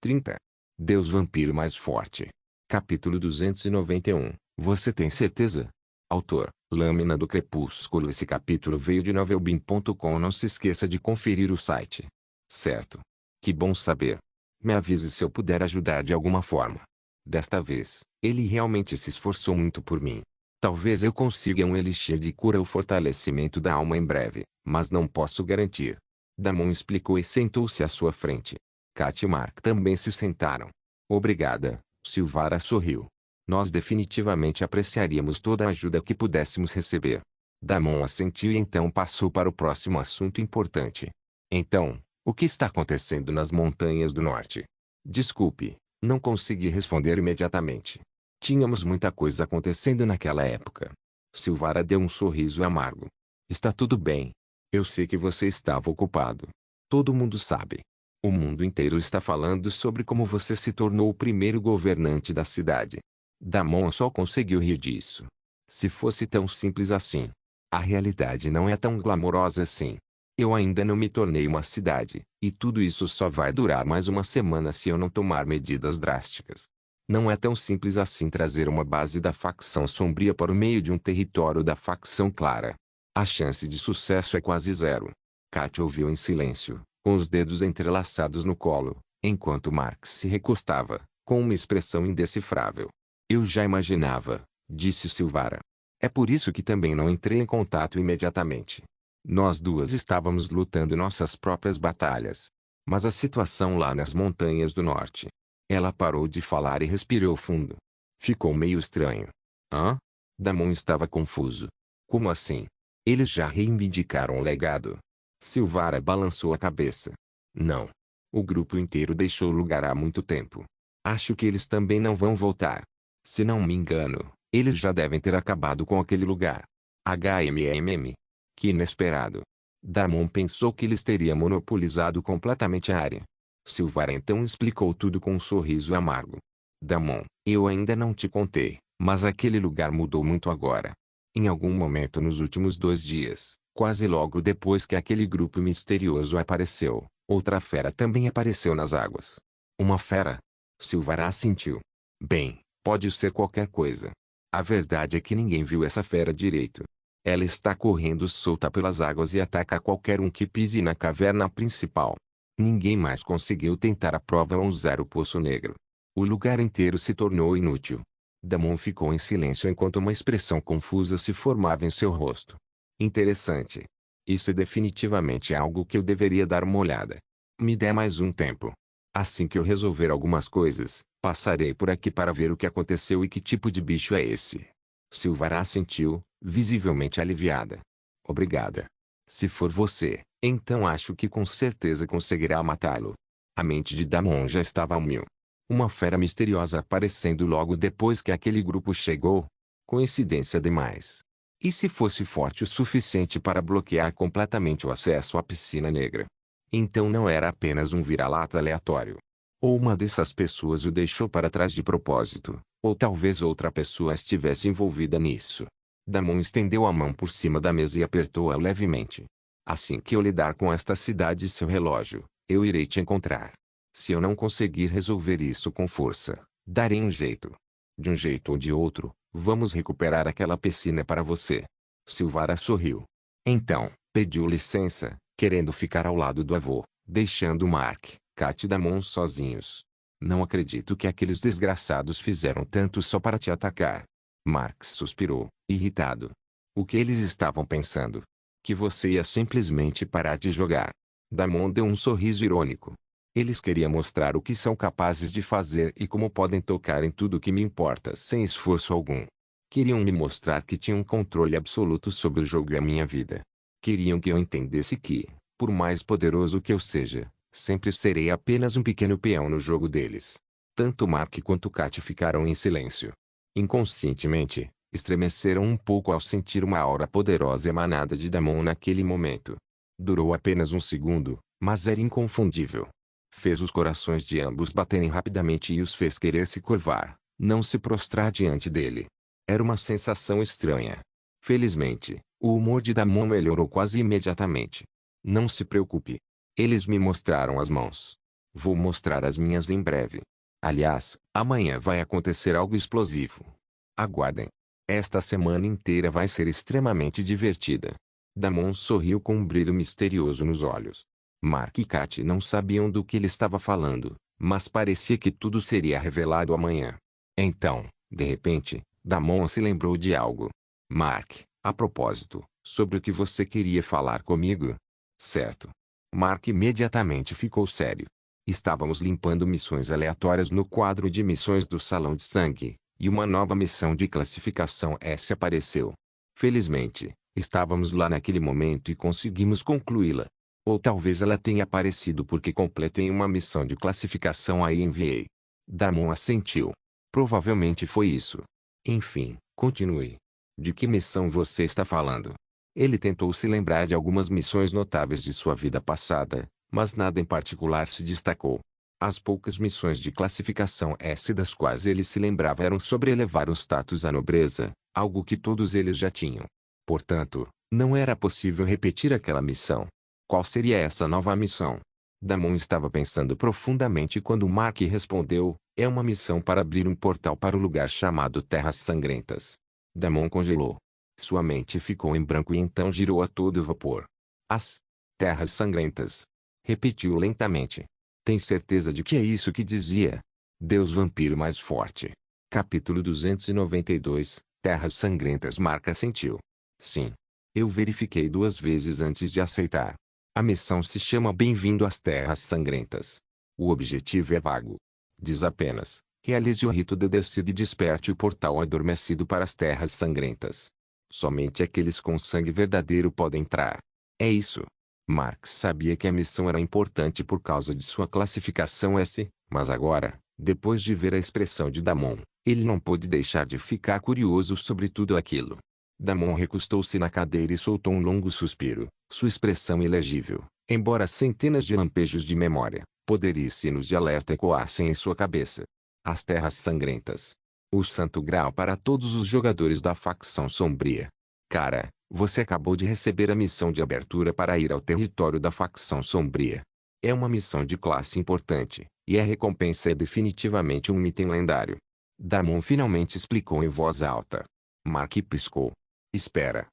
30. Deus Vampiro Mais Forte. Capítulo 291. Você tem certeza? Autor, Lâmina do Crepúsculo. Esse capítulo veio de novelbean.com. Não se esqueça de conferir o site. Certo. Que bom saber. Me avise se eu puder ajudar de alguma forma. Desta vez, ele realmente se esforçou muito por mim. Talvez eu consiga um elixir de cura ou fortalecimento da alma em breve, mas não posso garantir. Damon explicou e sentou-se à sua frente. Kat e Mark também se sentaram. Obrigada, Silvara sorriu. Nós definitivamente apreciaríamos toda a ajuda que pudéssemos receber. Damon assentiu e então passou para o próximo assunto importante. Então, o que está acontecendo nas montanhas do norte? Desculpe, não consegui responder imediatamente. Tínhamos muita coisa acontecendo naquela época. Silvara deu um sorriso amargo. Está tudo bem. Eu sei que você estava ocupado. Todo mundo sabe. O mundo inteiro está falando sobre como você se tornou o primeiro governante da cidade. Damon só conseguiu rir disso. Se fosse tão simples assim. A realidade não é tão glamourosa assim. Eu ainda não me tornei uma cidade, e tudo isso só vai durar mais uma semana se eu não tomar medidas drásticas. Não é tão simples assim trazer uma base da facção sombria para o meio de um território da facção clara. A chance de sucesso é quase zero. Kat ouviu em silêncio, com os dedos entrelaçados no colo, enquanto Marx se recostava, com uma expressão indecifrável. Eu já imaginava, disse Silvara. É por isso que também não entrei em contato imediatamente. Nós duas estávamos lutando nossas próprias batalhas. Mas a situação lá nas montanhas do norte. Ela parou de falar e respirou fundo. Ficou meio estranho. Hã? Damon estava confuso. Como assim? Eles já reivindicaram o legado? Silvara balançou a cabeça. Não. O grupo inteiro deixou o lugar há muito tempo. Acho que eles também não vão voltar. Se não me engano, eles já devem ter acabado com aquele lugar. HMMM. Que inesperado. Damon pensou que eles teriam monopolizado completamente a área. Silvara então explicou tudo com um sorriso amargo. Damon, eu ainda não te contei, mas aquele lugar mudou muito agora. Em algum momento nos últimos 2 dias, quase logo depois que aquele grupo misterioso apareceu, outra fera também apareceu nas águas. Uma fera? Silvara assentiu. Bem, pode ser qualquer coisa. A verdade é que ninguém viu essa fera direito. Ela está correndo solta pelas águas e ataca qualquer um que pise na caverna principal. Ninguém mais conseguiu tentar a prova ou usar o Poço Negro. O lugar inteiro se tornou inútil. Damon ficou em silêncio enquanto uma expressão confusa se formava em seu rosto. Interessante. Isso é definitivamente algo que eu deveria dar uma olhada. Me dê mais um tempo. Assim que eu resolver algumas coisas, passarei por aqui para ver o que aconteceu e que tipo de bicho é esse. Silvara assentiu, visivelmente aliviada. Obrigada. Se for você, então acho que com certeza conseguirá matá-lo. A mente de Damon já estava a mil. Uma fera misteriosa aparecendo logo depois que aquele grupo chegou. Coincidência demais. E se fosse forte o suficiente para bloquear completamente o acesso à Piscina Negra? Então não era apenas um vira-lata aleatório. Ou uma dessas pessoas o deixou para trás de propósito, ou talvez outra pessoa estivesse envolvida nisso. Damon estendeu a mão por cima da mesa e apertou-a levemente. Assim que eu lidar com esta cidade e seu relógio, eu irei te encontrar. Se eu não conseguir resolver isso com força, darei um jeito. De um jeito ou de outro, vamos recuperar aquela piscina para você. Silvara sorriu. Então, pediu licença, querendo ficar ao lado do avô, deixando Mark, Kat e Damon sozinhos. Não acredito que aqueles desgraçados fizeram tanto só para te atacar. Marx suspirou, irritado. O que eles estavam pensando? Que você ia simplesmente parar de jogar. Damon deu um sorriso irônico. Eles queriam mostrar o que são capazes de fazer e como podem tocar em tudo que me importa sem esforço algum. Queriam me mostrar que tinham controle absoluto sobre o jogo e a minha vida. Queriam que eu entendesse que, por mais poderoso que eu seja, sempre serei apenas um pequeno peão no jogo deles. Tanto Mark quanto Kat ficaram em silêncio. Inconscientemente, estremeceram um pouco ao sentir uma aura poderosa emanada de Damon naquele momento. Durou apenas um segundo, mas era inconfundível. Fez os corações de ambos baterem rapidamente e os fez querer se curvar, não se prostrar diante dele. Era uma sensação estranha. Felizmente, o humor de Damon melhorou quase imediatamente. Não se preocupe. Eles me mostraram as mãos. Vou mostrar as minhas em breve. Aliás, amanhã vai acontecer algo explosivo. Aguardem. Esta semana inteira vai ser extremamente divertida. Damon sorriu com um brilho misterioso nos olhos. Mark e Kat não sabiam do que ele estava falando, mas parecia que tudo seria revelado amanhã. Então, de repente, Damon se lembrou de algo. Mark, a propósito, sobre o que você queria falar comigo? Certo. Mark imediatamente ficou sério. Estávamos limpando missões aleatórias no quadro de missões do Salão de Sangue, e uma nova missão de classificação S apareceu. Felizmente, estávamos lá naquele momento e conseguimos concluí-la. Ou talvez ela tenha aparecido porque completei uma missão de classificação A e enviei. Damon assentiu. Provavelmente foi isso. Enfim, continue. De que missão você está falando? Ele tentou se lembrar de algumas missões notáveis de sua vida passada, mas nada em particular se destacou. As poucas missões de classificação S das quais ele se lembrava eram sobre elevar o status à nobreza, algo que todos eles já tinham. Portanto, não era possível repetir aquela missão. Qual seria essa nova missão? Damon estava pensando profundamente quando Mark respondeu, é uma missão para abrir um portal para o lugar chamado Terras Sangrentas. Damon congelou. Sua mente ficou em branco e então girou a todo vapor. As Terras Sangrentas. Repetiu lentamente. Tem certeza de que é isso que dizia? Deus vampiro mais forte. Capítulo 292, Terras Sangrentas. Mark assentiu. Sim. Eu verifiquei 2 vezes antes de aceitar. A missão se chama Bem-vindo às Terras Sangrentas. O objetivo é vago. Diz apenas, realize o rito de descida e desperte o portal adormecido para as Terras Sangrentas. Somente aqueles com sangue verdadeiro podem entrar. É isso. Marx sabia que a missão era importante por causa de sua classificação S, mas agora, depois de ver a expressão de Damon, ele não pôde deixar de ficar curioso sobre tudo aquilo. Damon recostou-se na cadeira e soltou um longo suspiro, sua expressão ilegível, embora centenas de lampejos de memória, poderes e sinos de alerta ecoassem em sua cabeça. As Terras Sangrentas. O Santo Graal para todos os jogadores da facção sombria. Cara, você acabou de receber a missão de abertura para ir ao território da facção sombria. É uma missão de classe importante, e a recompensa é definitivamente um item lendário. Damon finalmente explicou em voz alta. Mark piscou. Espera,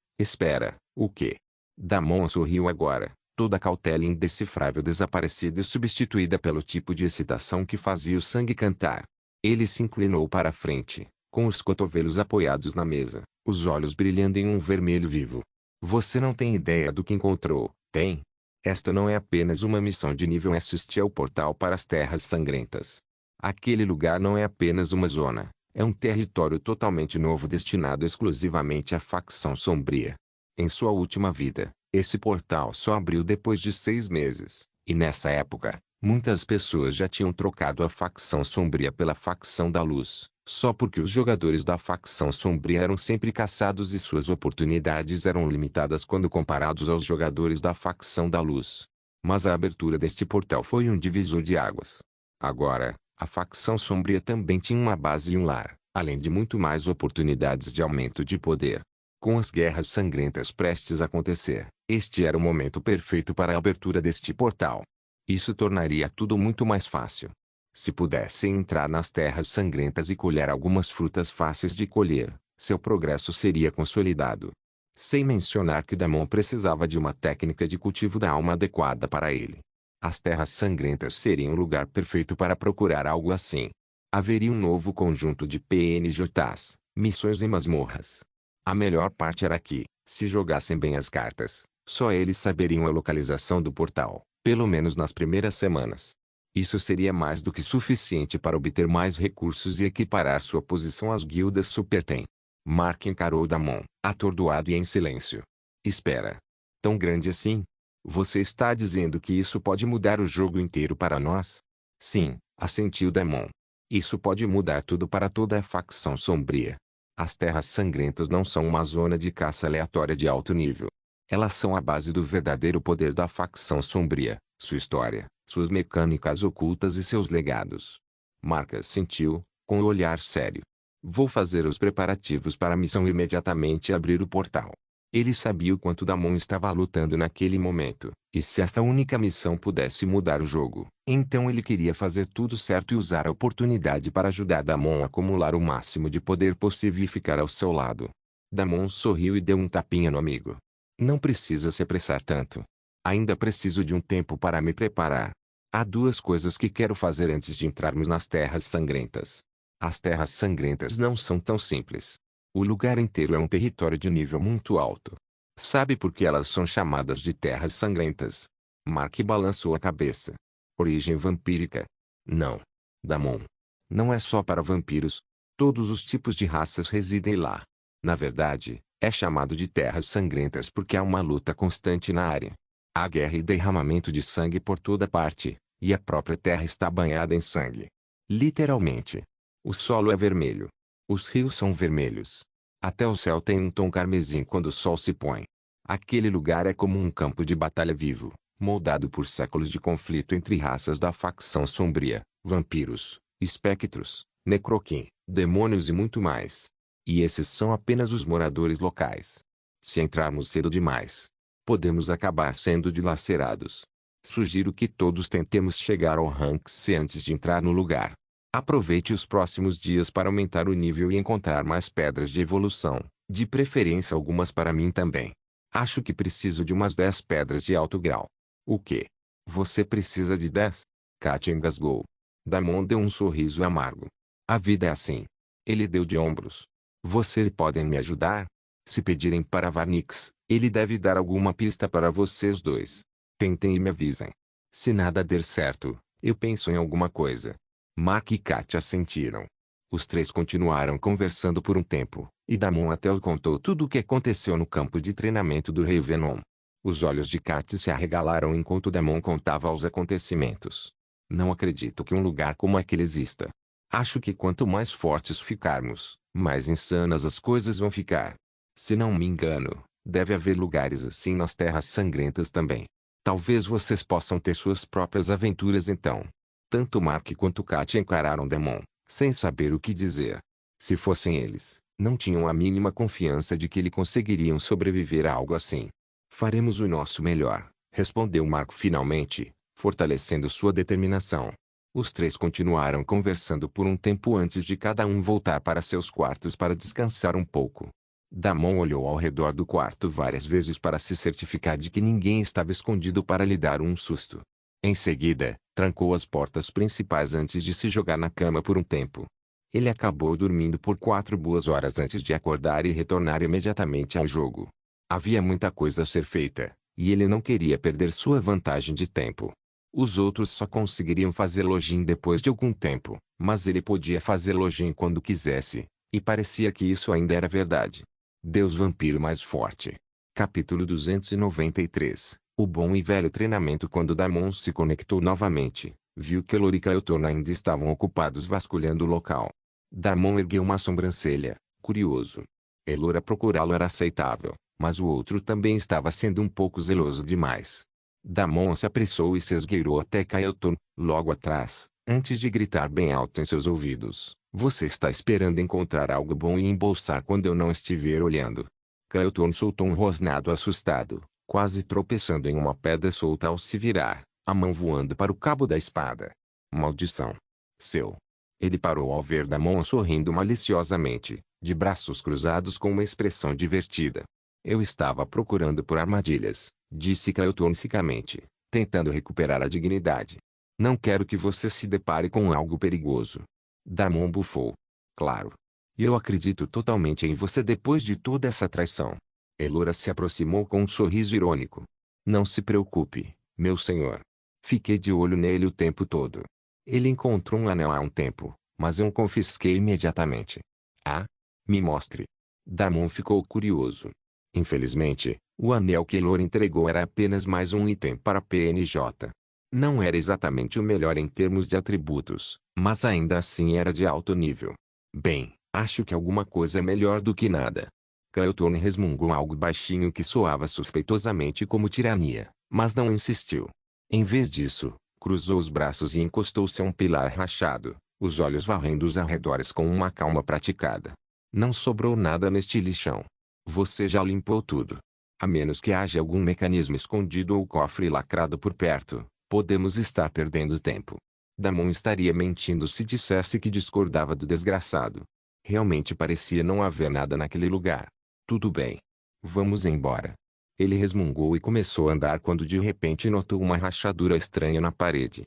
o quê? Damon sorriu agora, toda a cautela indecifrável desaparecida e substituída pelo tipo de excitação que fazia o sangue cantar. Ele se inclinou para a frente, com os cotovelos apoiados na mesa, os olhos brilhando em um vermelho vivo. Você não tem ideia do que encontrou, tem? Esta não é apenas uma missão de nível S. Este é o portal para as Terras Sangrentas. Aquele lugar não é apenas uma zona, é um território totalmente novo destinado exclusivamente à facção sombria. Em sua última vida, esse portal só abriu depois de 6 meses, e nessa época, muitas pessoas já tinham trocado a facção sombria pela facção da luz, só porque os jogadores da facção sombria eram sempre caçados e suas oportunidades eram limitadas quando comparados aos jogadores da facção da luz. Mas a abertura deste portal foi um divisor de águas. Agora, a facção sombria também tinha uma base e um lar, além de muito mais oportunidades de aumento de poder. Com as guerras sangrentas prestes a acontecer, este era o momento perfeito para a abertura deste portal. Isso tornaria tudo muito mais fácil. Se pudessem entrar nas Terras Sangrentas e colher algumas frutas fáceis de colher, seu progresso seria consolidado. Sem mencionar que Damon precisava de uma técnica de cultivo da alma adequada para ele. As Terras Sangrentas seriam o lugar perfeito para procurar algo assim. Haveria um novo conjunto de PNJs, missões e masmorras. A melhor parte era que, se jogassem bem as cartas, só eles saberiam a localização do portal, pelo menos nas primeiras semanas. Isso seria mais do que suficiente para obter mais recursos e equiparar sua posição às guildas Supertem. Mark encarou Damon, atordoado e em silêncio. Espera. Tão grande assim? Você está dizendo que isso pode mudar o jogo inteiro para nós? Sim, assentiu Damon. Isso pode mudar tudo para toda a facção sombria. As Terras Sangrentas não são uma zona de caça aleatória de alto nível. Elas são a base do verdadeiro poder da facção sombria, sua história, suas mecânicas ocultas e seus legados. Mark assentiu, com o olhar sério. Vou fazer os preparativos para a missão e imediatamente abrir o portal. Ele sabia o quanto Damon estava lutando naquele momento, e se esta única missão pudesse mudar o jogo, então ele queria fazer tudo certo e usar a oportunidade para ajudar Damon a acumular o máximo de poder possível e ficar ao seu lado. Damon sorriu e deu um tapinha no amigo. Não precisa se apressar tanto. Ainda preciso de um tempo para me preparar. Há duas coisas que quero fazer antes de entrarmos nas Terras Sangrentas. As Terras Sangrentas não são tão simples. O lugar inteiro é um território de nível muito alto. Sabe por que elas são chamadas de Terras Sangrentas? Mark balançou a cabeça. Origem vampírica? Não. Damon. Não é só para vampiros. Todos os tipos de raças residem lá. Na verdade, é chamado de Terras Sangrentas porque há uma luta constante na área. Há guerra e derramamento de sangue por toda parte, e a própria terra está banhada em sangue. Literalmente. O solo é vermelho. Os rios são vermelhos. Até o céu tem um tom carmesim quando o sol se põe. Aquele lugar é como um campo de batalha vivo, moldado por séculos de conflito entre raças da facção sombria, vampiros, espectros, necroquim, demônios e muito mais. E esses são apenas os moradores locais. Se entrarmos cedo demais, podemos acabar sendo dilacerados. Sugiro que todos tentemos chegar ao rank C antes de entrar no lugar. Aproveite os próximos dias para aumentar o nível e encontrar mais pedras de evolução, de preferência algumas para mim também. Acho que preciso de umas 10 pedras de alto grau. O quê? Você precisa de 10? Katia engasgou. Damon deu um sorriso amargo. A vida é assim. Ele deu de ombros. Vocês podem me ajudar? Se pedirem para Varnix, ele deve dar alguma pista para vocês dois. Tentem e me avisem. Se nada der certo, eu penso em alguma coisa. Mark e Katia assentiram. Os três continuaram conversando por um tempo, e Damon até contou tudo o que aconteceu no campo de treinamento do Rei Venom. Os olhos de Katia se arregalaram enquanto Damon contava os acontecimentos. Não acredito que um lugar como aquele exista. Acho que quanto mais fortes ficarmos, mais insanas as coisas vão ficar. Se não me engano, deve haver lugares assim nas Terras Sangrentas também. Talvez vocês possam ter suas próprias aventuras então. Tanto Mark quanto Katia encararam Damon, sem saber o que dizer. Se fossem eles, não tinham a mínima confiança de que ele conseguiriam sobreviver a algo assim. Faremos o nosso melhor, respondeu Mark finalmente, fortalecendo sua determinação. Os três continuaram conversando por um tempo antes de cada um voltar para seus quartos para descansar um pouco. Damon olhou ao redor do quarto várias vezes para se certificar de que ninguém estava escondido para lhe dar um susto. Em seguida, trancou as portas principais antes de se jogar na cama por um tempo. Ele acabou dormindo por 4 boas horas antes de acordar e retornar imediatamente ao jogo. Havia muita coisa a ser feita, e ele não queria perder sua vantagem de tempo. Os outros só conseguiriam fazer login depois de algum tempo, mas ele podia fazer login quando quisesse, e parecia que isso ainda era verdade. Deus Vampiro Mais Forte. Capítulo 293. O bom e velho treinamento. Quando Damon se conectou novamente, viu que Elora e Cleotorna ainda estavam ocupados vasculhando o local. Damon ergueu uma sobrancelha, curioso. Elora procurá-lo era aceitável, mas o outro também estava sendo um pouco zeloso demais. Damon se apressou e se esgueirou até Cleotorna, logo atrás, antes de gritar bem alto em seus ouvidos: "Você está esperando encontrar algo bom e embolsar quando eu não estiver olhando." Cleotorna soltou um rosnado assustado, quase tropeçando em uma pedra solta ao se virar, a mão voando para o cabo da espada. Maldição! Seu! Ele parou ao ver Damon sorrindo maliciosamente, de braços cruzados com uma expressão divertida. "Eu estava procurando por armadilhas", disse Cleotorna secamente, tentando recuperar a dignidade. "Não quero que você se depare com algo perigoso." Damon bufou. "Claro. E eu acredito totalmente em você depois de toda essa traição." Elora se aproximou com um sorriso irônico. "Não se preocupe, meu senhor. Fiquei de olho nele o tempo todo. Ele encontrou um anel há um tempo, mas eu o confisquei imediatamente." "Ah? Me mostre." Damon ficou curioso. Infelizmente, o anel que Elora entregou era apenas mais um item para PNJ. Não era exatamente o melhor em termos de atributos, mas ainda assim era de alto nível. "Bem, acho que alguma coisa é melhor do que nada." Cleotorna resmungou algo baixinho que soava suspeitosamente como tirania, mas não insistiu. Em vez disso, cruzou os braços e encostou-se a um pilar rachado, os olhos varrendo os arredores com uma calma praticada. "Não sobrou nada neste lixão." Você já limpou tudo. A menos que haja algum mecanismo escondido ou cofre lacrado por perto, podemos estar perdendo tempo. Damon estaria mentindo se dissesse que discordava do desgraçado. Realmente parecia não haver nada naquele lugar. Tudo bem. Vamos embora. Ele resmungou e começou a andar quando de repente notou uma rachadura estranha na parede.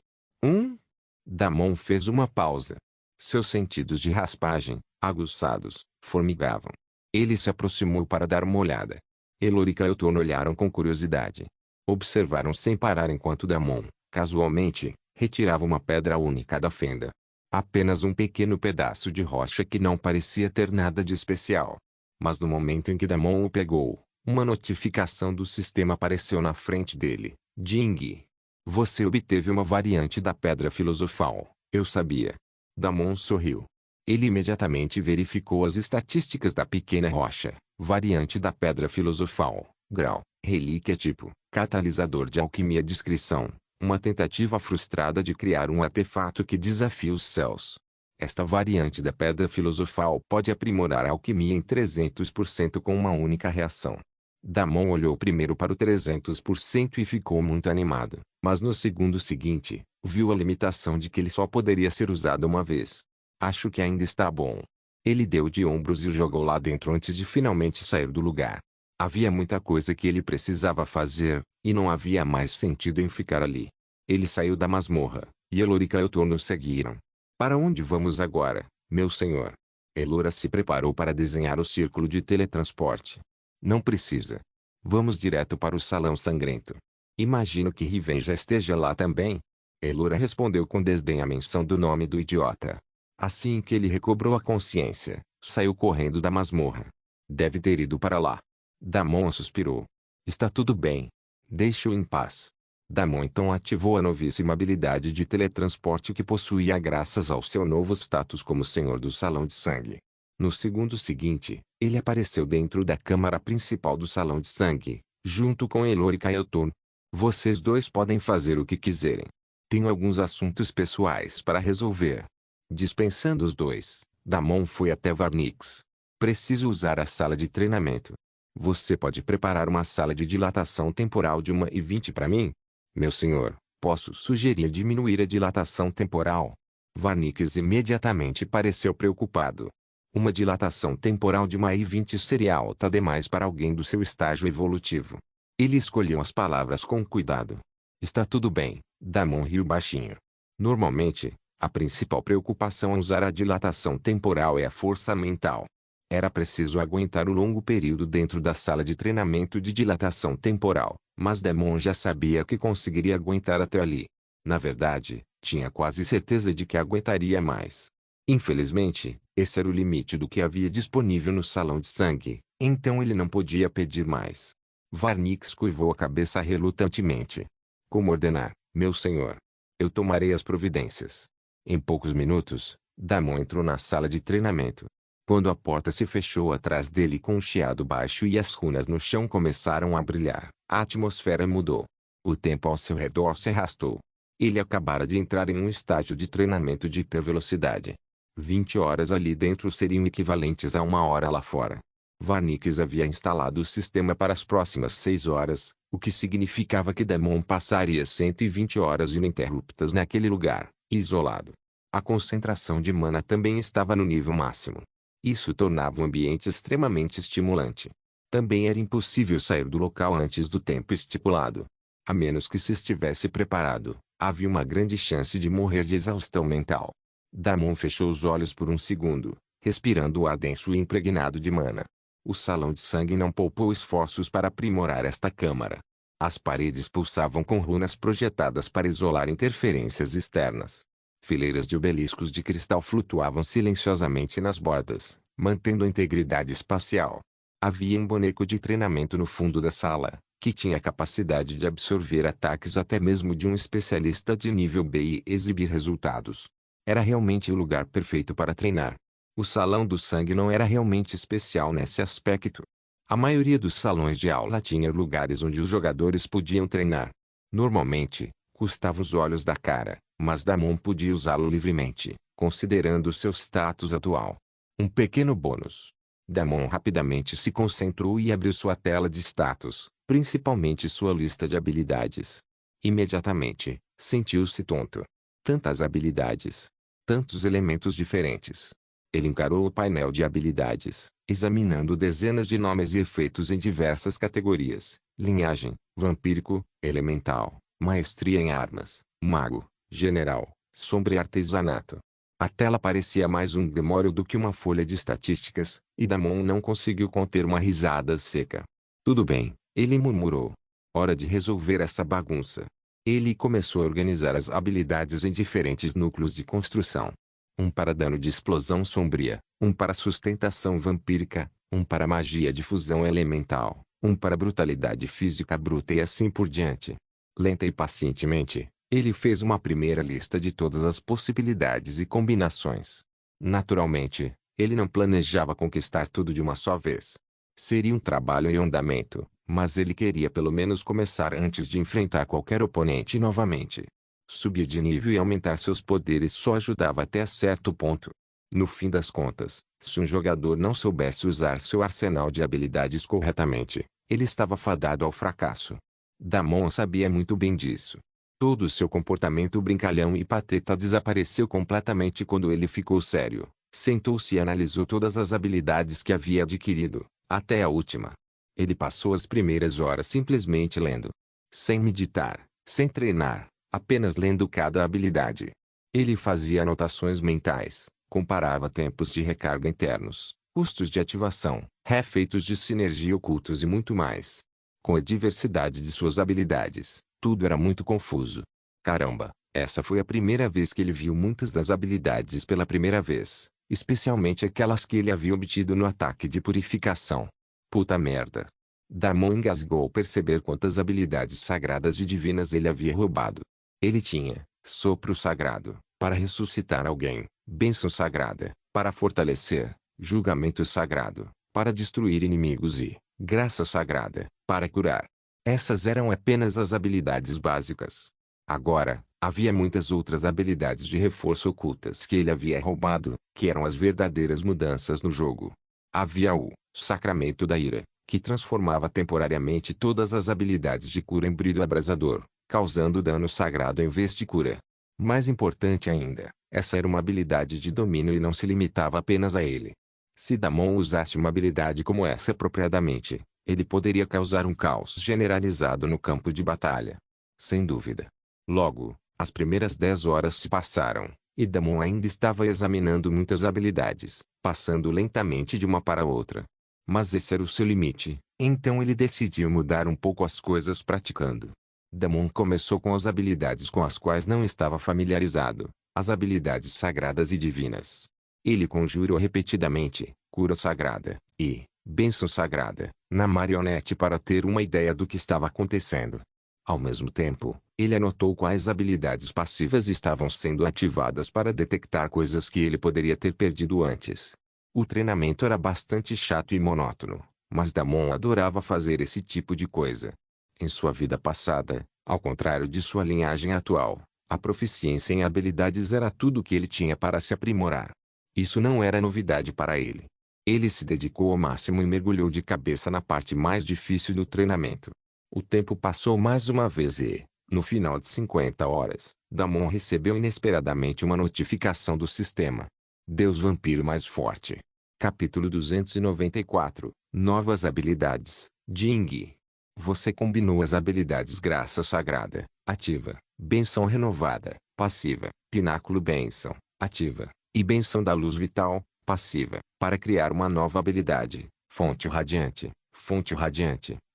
Damon fez uma pausa. Seus sentidos de raspagem, aguçados, formigavam. Ele se aproximou para dar uma olhada. Elora e Clayton olharam com curiosidade. Observaram sem parar enquanto Damon, casualmente, retirava uma pedra única da fenda. Apenas um pequeno pedaço de rocha que não parecia ter nada de especial. Mas no momento em que Damon o pegou, uma notificação do sistema apareceu na frente dele. Ding! Você obteve uma variante da pedra filosofal, eu sabia. Damon sorriu. Ele imediatamente verificou as estatísticas da pequena rocha, variante da pedra filosofal, grau, relíquia tipo, catalisador de alquimia descrição, uma tentativa frustrada de criar um artefato que desafia os céus. Esta variante da pedra filosofal pode aprimorar a alquimia em 300% com uma única reação. Damon olhou primeiro para o 300% e ficou muito animado, mas no segundo seguinte, viu a limitação de que ele só poderia ser usado uma vez. Acho que ainda está bom. Ele deu de ombros e o jogou lá dentro antes de finalmente sair do lugar. Havia muita coisa que ele precisava fazer, e não havia mais sentido em ficar ali. Ele saiu da masmorra, e Elora e Clayton o seguiram. Para onde vamos agora, meu senhor? Elora se preparou para desenhar o círculo de teletransporte. Não precisa. Vamos direto para o salão sangrento. Imagino que Riven já esteja lá também. Elora respondeu com desdém à menção do nome do idiota. Assim que ele recobrou a consciência, saiu correndo da masmorra. Deve ter ido para lá. Damon suspirou. Está tudo bem. Deixe-o em paz. Damon então ativou a novíssima habilidade de teletransporte que possuía graças ao seu novo status como Senhor do Salão de Sangue. No segundo seguinte, ele apareceu dentro da câmara principal do Salão de Sangue, junto com Elora e Clayton. Vocês dois podem fazer o que quiserem. Tenho alguns assuntos pessoais para resolver. Dispensando os dois, Damon foi até Varnix. Preciso usar a sala de treinamento. Você pode preparar uma sala de dilatação temporal de 1:20 para mim? Meu senhor, posso sugerir diminuir a dilatação temporal? Varnix imediatamente pareceu preocupado. Uma dilatação temporal de 1:20 seria alta demais para alguém do seu estágio evolutivo. Ele escolheu as palavras com cuidado. Está tudo bem, Damon riu baixinho. Normalmente, a principal preocupação ao usar a dilatação temporal é a força mental. Era preciso aguentar o longo período dentro da sala de treinamento de dilatação temporal, mas Damon já sabia que conseguiria aguentar até ali. Na verdade, tinha quase certeza de que aguentaria mais. Infelizmente, esse era o limite do que havia disponível no salão de sangue, então ele não podia pedir mais. Varnix curvou a cabeça relutantemente. Como ordenar, meu senhor? Eu tomarei as providências. Em poucos minutos, Damon entrou na sala de treinamento. Quando a porta se fechou atrás dele com um chiado baixo e as runas no chão começaram a brilhar, a atmosfera mudou. O tempo ao seu redor se arrastou. Ele acabara de entrar em um estágio de treinamento de hipervelocidade. 20 horas ali dentro seriam equivalentes a 1 hora lá fora. Varnix havia instalado o sistema para as próximas 6 horas, o que significava que Damon passaria 120 horas ininterruptas naquele lugar, isolado. A concentração de mana também estava no nível máximo. Isso tornava o ambiente extremamente estimulante. Também era impossível sair do local antes do tempo estipulado. A menos que se estivesse preparado, havia uma grande chance de morrer de exaustão mental. Damon fechou os olhos por um segundo, respirando o ar denso e impregnado de mana. O salão de sangue não poupou esforços para aprimorar esta câmara. As paredes pulsavam com runas projetadas para isolar interferências externas. Fileiras de obeliscos de cristal flutuavam silenciosamente nas bordas, mantendo a integridade espacial. Havia um boneco de treinamento no fundo da sala, que tinha a capacidade de absorver ataques até mesmo de um especialista de nível B e exibir resultados. Era realmente o lugar perfeito para treinar. O Salão do Sangue não era realmente especial nesse aspecto. A maioria dos salões de aula tinha lugares onde os jogadores podiam treinar. Normalmente, custava os olhos da cara, mas Damon podia usá-lo livremente, considerando seu status atual. Um pequeno bônus. Damon rapidamente se concentrou e abriu sua tela de status, principalmente sua lista de habilidades. Imediatamente, sentiu-se tonto. Tantas habilidades. Tantos elementos diferentes. Ele encarou o painel de habilidades, examinando dezenas de nomes e efeitos em diversas categorias: linhagem, vampírico, elemental, maestria em armas, mago, general, sombra e artesanato. A tela parecia mais um grimório do que uma folha de estatísticas, e Damon não conseguiu conter uma risada seca. Tudo bem, ele murmurou. Hora de resolver essa bagunça. Ele começou a organizar as habilidades em diferentes núcleos de construção. Um para dano de explosão sombria, um para sustentação vampírica, um para magia de fusão elemental, um para brutalidade física bruta e assim por diante. Lenta e pacientemente, ele fez uma primeira lista de todas as possibilidades e combinações. Naturalmente, ele não planejava conquistar tudo de uma só vez. Seria um trabalho em andamento, mas ele queria pelo menos começar antes de enfrentar qualquer oponente novamente. Subir de nível e aumentar seus poderes só ajudava até certo ponto. No fim das contas, se um jogador não soubesse usar seu arsenal de habilidades corretamente, ele estava fadado ao fracasso. Damon sabia muito bem disso. Todo o seu comportamento brincalhão e pateta desapareceu completamente quando ele ficou sério. Sentou-se e analisou todas as habilidades que havia adquirido, até a última. Ele passou as primeiras horas simplesmente lendo. Sem meditar, sem treinar, apenas lendo cada habilidade. Ele fazia anotações mentais, comparava tempos de recarga internos, custos de ativação, efeitos de sinergia ocultos e muito mais. Com a diversidade de suas habilidades, tudo era muito confuso. Caramba, essa foi a primeira vez que ele viu muitas das habilidades pela primeira vez, especialmente aquelas que ele havia obtido no ataque de purificação. Puta merda. Damon engasgou ao perceber quantas habilidades sagradas e divinas ele havia roubado. Ele tinha sopro sagrado, para ressuscitar alguém, bênção sagrada, para fortalecer, julgamento sagrado, para destruir inimigos e graça sagrada, para curar. Essas eram apenas as habilidades básicas. Agora, havia muitas outras habilidades de reforço ocultas que ele havia roubado, que eram as verdadeiras mudanças no jogo. Havia o Sacramento da Ira, que transformava temporariamente todas as habilidades de cura em brilho abrasador, causando dano sagrado em vez de cura. Mais importante ainda, essa era uma habilidade de domínio e não se limitava apenas a ele. Se Damon usasse uma habilidade como essa apropriadamente, ele poderia causar um caos generalizado no campo de batalha. Sem dúvida. Logo, as primeiras 10 horas se passaram, e Damon ainda estava examinando muitas habilidades, passando lentamente de uma para outra. Mas esse era o seu limite, então ele decidiu mudar um pouco as coisas praticando. Damon começou com as habilidades com as quais não estava familiarizado, as habilidades sagradas e divinas. Ele conjurou repetidamente, cura sagrada, e bênção sagrada, na marionete para ter uma ideia do que estava acontecendo. Ao mesmo tempo, ele anotou quais habilidades passivas estavam sendo ativadas para detectar coisas que ele poderia ter perdido antes. O treinamento era bastante chato e monótono, mas Damon adorava fazer esse tipo de coisa. Em sua vida passada, ao contrário de sua linhagem atual, a proficiência em habilidades era tudo o que ele tinha para se aprimorar. Isso não era novidade para ele. Ele se dedicou ao máximo e mergulhou de cabeça na parte mais difícil do treinamento. O tempo passou mais uma vez e, no final de 50 horas, Damon recebeu inesperadamente uma notificação do sistema. Deus Vampiro Mais Forte. Capítulo 294. Novas habilidades. Jing. Você combinou as habilidades Graça Sagrada, ativa, Benção Renovada, passiva, Pináculo Bênção, ativa, e Benção da Luz Vital, passiva, para criar uma nova habilidade, Fonte Radiante,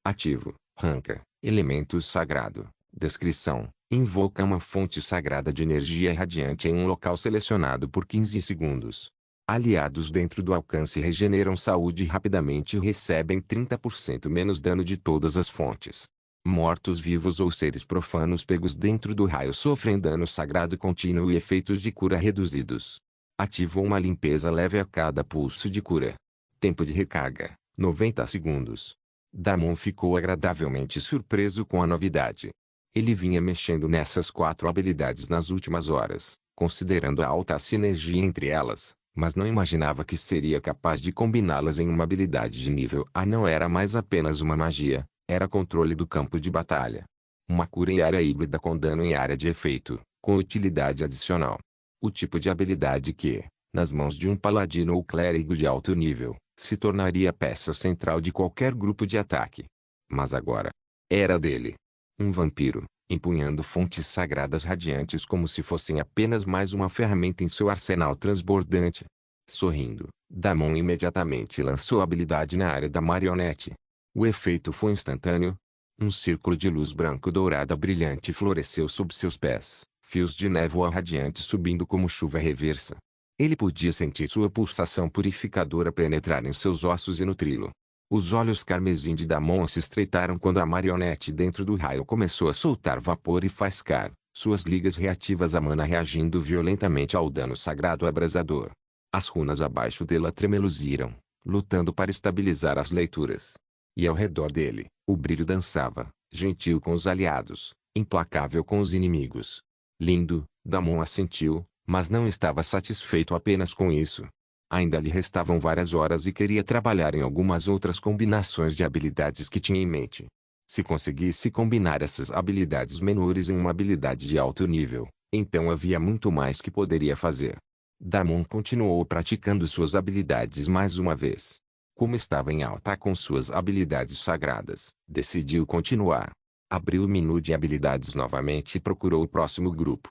ativo, Ranca, Elementos Sagrado, descrição, invoca uma fonte sagrada de energia radiante em um local selecionado por 15 segundos. Aliados dentro do alcance regeneram saúde rapidamente e recebem 30% menos dano de todas as fontes. Mortos-vivos ou seres profanos pegos dentro do raio sofrem dano sagrado contínuo e efeitos de cura reduzidos. Ativa uma limpeza leve a cada pulso de cura. Tempo de recarga, 90 segundos. Damon ficou agradavelmente surpreso com a novidade. Ele vinha mexendo nessas 4 habilidades nas últimas horas, considerando a alta sinergia entre elas, mas não imaginava que seria capaz de combiná-las em uma habilidade de nível A. Não era mais apenas uma magia, era controle do campo de batalha. Uma cura em área híbrida com dano em área de efeito, com utilidade adicional. O tipo de habilidade que, nas mãos de um paladino ou clérigo de alto nível, se tornaria a peça central de qualquer grupo de ataque. Mas agora, era dele. Um vampiro, empunhando fontes sagradas radiantes como se fossem apenas mais uma ferramenta em seu arsenal transbordante. Sorrindo, Damon imediatamente lançou a habilidade na área da marionete. O efeito foi instantâneo. Um círculo de luz branco-dourada brilhante floresceu sob seus pés, fios de névoa radiante subindo como chuva reversa. Ele podia sentir sua pulsação purificadora penetrar em seus ossos e nutri-lo. Os olhos carmesim de Damon se estreitaram quando a marionete dentro do raio começou a soltar vapor e faiscar, suas ligas reativas a mana reagindo violentamente ao dano sagrado abrasador. As runas abaixo dela tremeluziram, lutando para estabilizar as leituras. E ao redor dele, o brilho dançava, gentil com os aliados, implacável com os inimigos. Lindo, Damon assentiu, mas não estava satisfeito apenas com isso. Ainda lhe restavam várias horas e queria trabalhar em algumas outras combinações de habilidades que tinha em mente. Se conseguisse combinar essas habilidades menores em uma habilidade de alto nível, então havia muito mais que poderia fazer. Damon continuou praticando suas habilidades mais uma vez. Como estava em alta com suas habilidades sagradas, decidiu continuar. Abriu o menu de habilidades novamente e procurou o próximo grupo.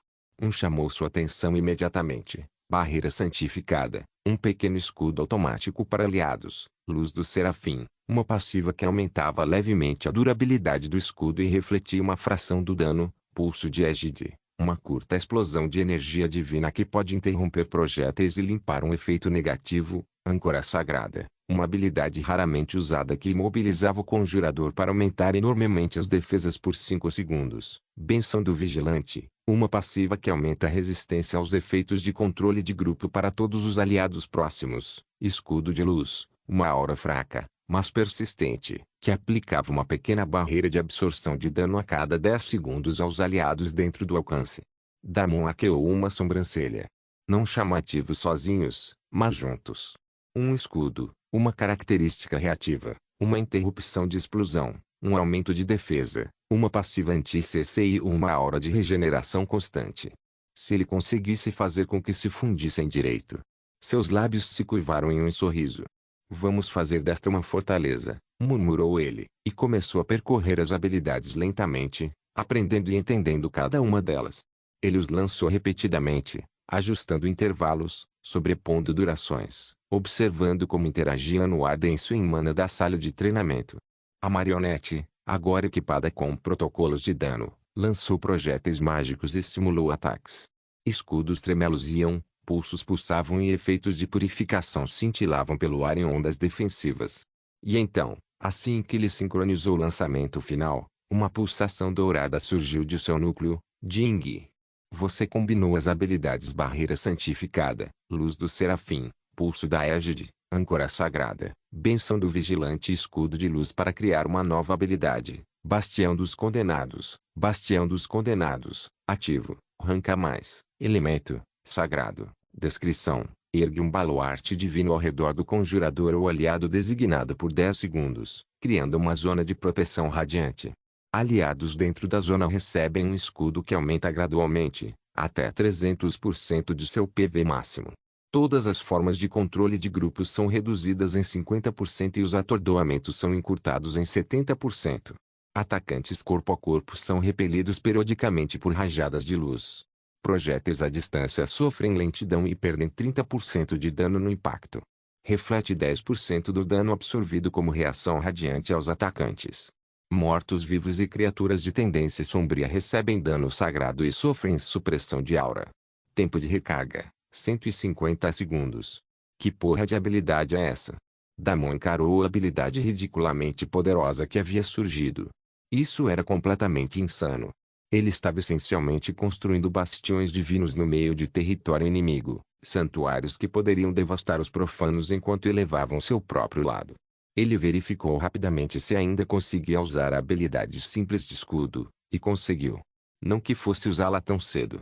Chamou sua atenção imediatamente. Barreira santificada, um pequeno escudo automático para aliados, luz do serafim, uma passiva que aumentava levemente a durabilidade do escudo e refletia uma fração do dano, pulso de égide, uma curta explosão de energia divina que pode interromper projéteis e limpar um efeito negativo, âncora sagrada, uma habilidade raramente usada que imobilizava o conjurador para aumentar enormemente as defesas por 5 segundos, benção do vigilante, uma passiva que aumenta a resistência aos efeitos de controle de grupo para todos os aliados próximos, escudo de luz, uma aura fraca, mas persistente, que aplicava uma pequena barreira de absorção de dano a cada 10 segundos aos aliados dentro do alcance. Damon arqueou uma sobrancelha. Não chamativos sozinhos, mas juntos. Um escudo, uma característica reativa, uma interrupção de explosão, um aumento de defesa, uma passiva anti-CC e uma aura de regeneração constante. Se ele conseguisse fazer com que se fundissem direito. Seus lábios se curvaram em um sorriso. Vamos fazer desta uma fortaleza, murmurou ele, e começou a percorrer as habilidades lentamente, aprendendo e entendendo cada uma delas. Ele os lançou repetidamente, ajustando intervalos, sobrepondo durações, observando como interagia no ar denso em mana da sala de treinamento. A marionete, agora equipada com protocolos de dano, lançou projéteis mágicos e simulou ataques. Escudos tremeluziam, pulsos pulsavam e efeitos de purificação cintilavam pelo ar em ondas defensivas. E então, assim que ele sincronizou o lançamento final, uma pulsação dourada surgiu de seu núcleo. Ding! Você combinou as habilidades Barreira Santificada, Luz do Serafim, Pulso da Égide, Âncora Sagrada, Benção do Vigilante e Escudo de Luz para criar uma nova habilidade. Bastião dos Condenados. Bastião dos Condenados. Ativo. Ranca mais. Elemento. Sagrado. Descrição. Ergue um baluarte divino ao redor do conjurador ou aliado designado por 10 segundos, criando uma zona de proteção radiante. Aliados dentro da zona recebem um escudo que aumenta gradualmente, até 300% de seu PV máximo. Todas as formas de controle de grupos são reduzidas em 50% e os atordoamentos são encurtados em 70%. Atacantes corpo a corpo são repelidos periodicamente por rajadas de luz. Projéteis à distância sofrem lentidão e perdem 30% de dano no impacto. Reflete 10% do dano absorvido como reação radiante aos atacantes. Mortos-vivos e criaturas de tendência sombria recebem dano sagrado e sofrem supressão de aura. Tempo de recarga, 150 segundos. Que porra de habilidade é essa? Damon encarou a habilidade ridiculamente poderosa que havia surgido. Isso era completamente insano. Ele estava essencialmente construindo bastiões divinos no meio de território inimigo, santuários que poderiam devastar os profanos enquanto elevavam seu próprio lado. Ele verificou rapidamente se ainda conseguia usar a habilidade simples de escudo, e conseguiu. Não que fosse usá-la tão cedo.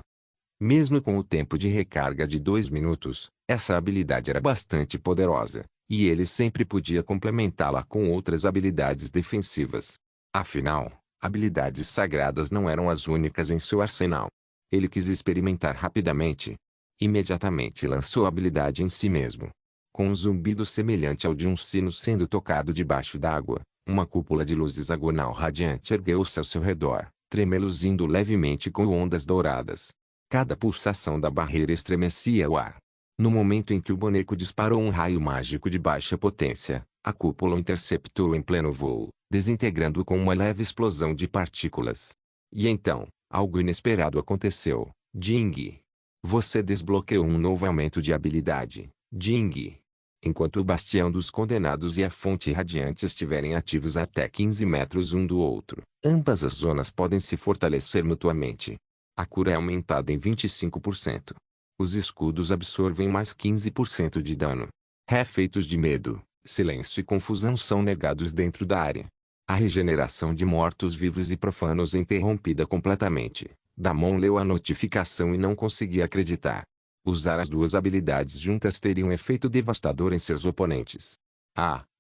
Mesmo com o tempo de recarga de 2 minutos, essa habilidade era bastante poderosa, e ele sempre podia complementá-la com outras habilidades defensivas. Afinal, habilidades sagradas não eram as únicas em seu arsenal. Ele quis experimentar rapidamente. Imediatamente lançou a habilidade em si mesmo. Com um zumbido semelhante ao de um sino sendo tocado debaixo d'água, uma cúpula de luz hexagonal radiante ergueu-se ao seu redor, tremeluzindo levemente com ondas douradas. Cada pulsação da barreira estremecia o ar. No momento em que o boneco disparou um raio mágico de baixa potência, a cúpula o interceptou em pleno voo, desintegrando-o com uma leve explosão de partículas. E então, algo inesperado aconteceu. Jing! Você desbloqueou um novo aumento de habilidade, Jing. Enquanto o Bastião dos Condenados e a Fonte Radiante estiverem ativos até 15 metros um do outro, ambas as zonas podem se fortalecer mutuamente. A cura é aumentada em 25%. Os escudos absorvem mais 15% de dano. Efeitos de medo, silêncio e confusão são negados dentro da área. A regeneração de mortos-vivos e profanos é interrompida completamente. Damon leu a notificação e não conseguia acreditar. Usar as duas habilidades juntas teria um efeito devastador em seus oponentes.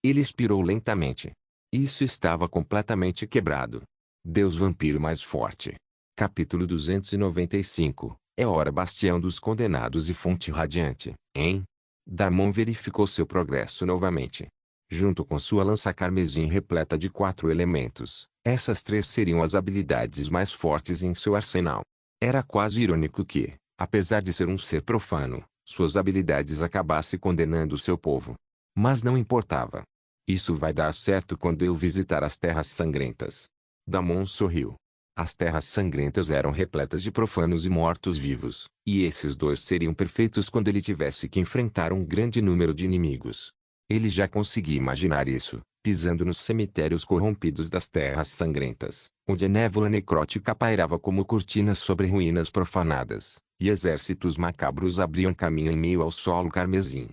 Ele expirou lentamente. Isso estava completamente quebrado. Deus Vampiro mais forte. Capítulo 295. É hora Bastião dos Condenados e Fonte Radiante, hein? Damon verificou seu progresso novamente. Junto com sua lança carmesim repleta de 4 elementos, essas 3 seriam as habilidades mais fortes em seu arsenal. Era quase irônico que, apesar de ser um ser profano, suas habilidades acabassem condenando seu povo. Mas não importava. Isso vai dar certo quando eu visitar as Terras Sangrentas. Damon sorriu. As Terras Sangrentas eram repletas de profanos e mortos-vivos, e esses dois seriam perfeitos quando ele tivesse que enfrentar um grande número de inimigos. Ele já conseguia imaginar isso, pisando nos cemitérios corrompidos das Terras Sangrentas, onde a névoa necrótica pairava como cortinas sobre ruínas profanadas, e exércitos macabros abriam caminho em meio ao solo carmesim.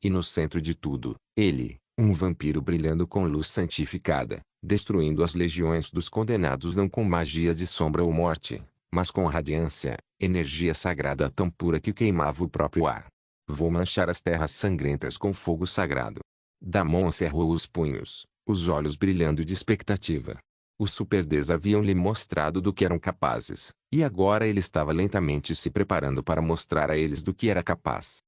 E no centro de tudo, ele, um vampiro brilhando com luz santificada, destruindo as legiões dos condenados não com magia de sombra ou morte, mas com radiância, energia sagrada tão pura que queimava o próprio ar. Vou manchar as terras sangrentas com fogo sagrado. Damon cerrou os punhos, os olhos brilhando de expectativa. Os Super-Ds haviam lhe mostrado do que eram capazes, e agora ele estava lentamente se preparando para mostrar a eles do que era capaz.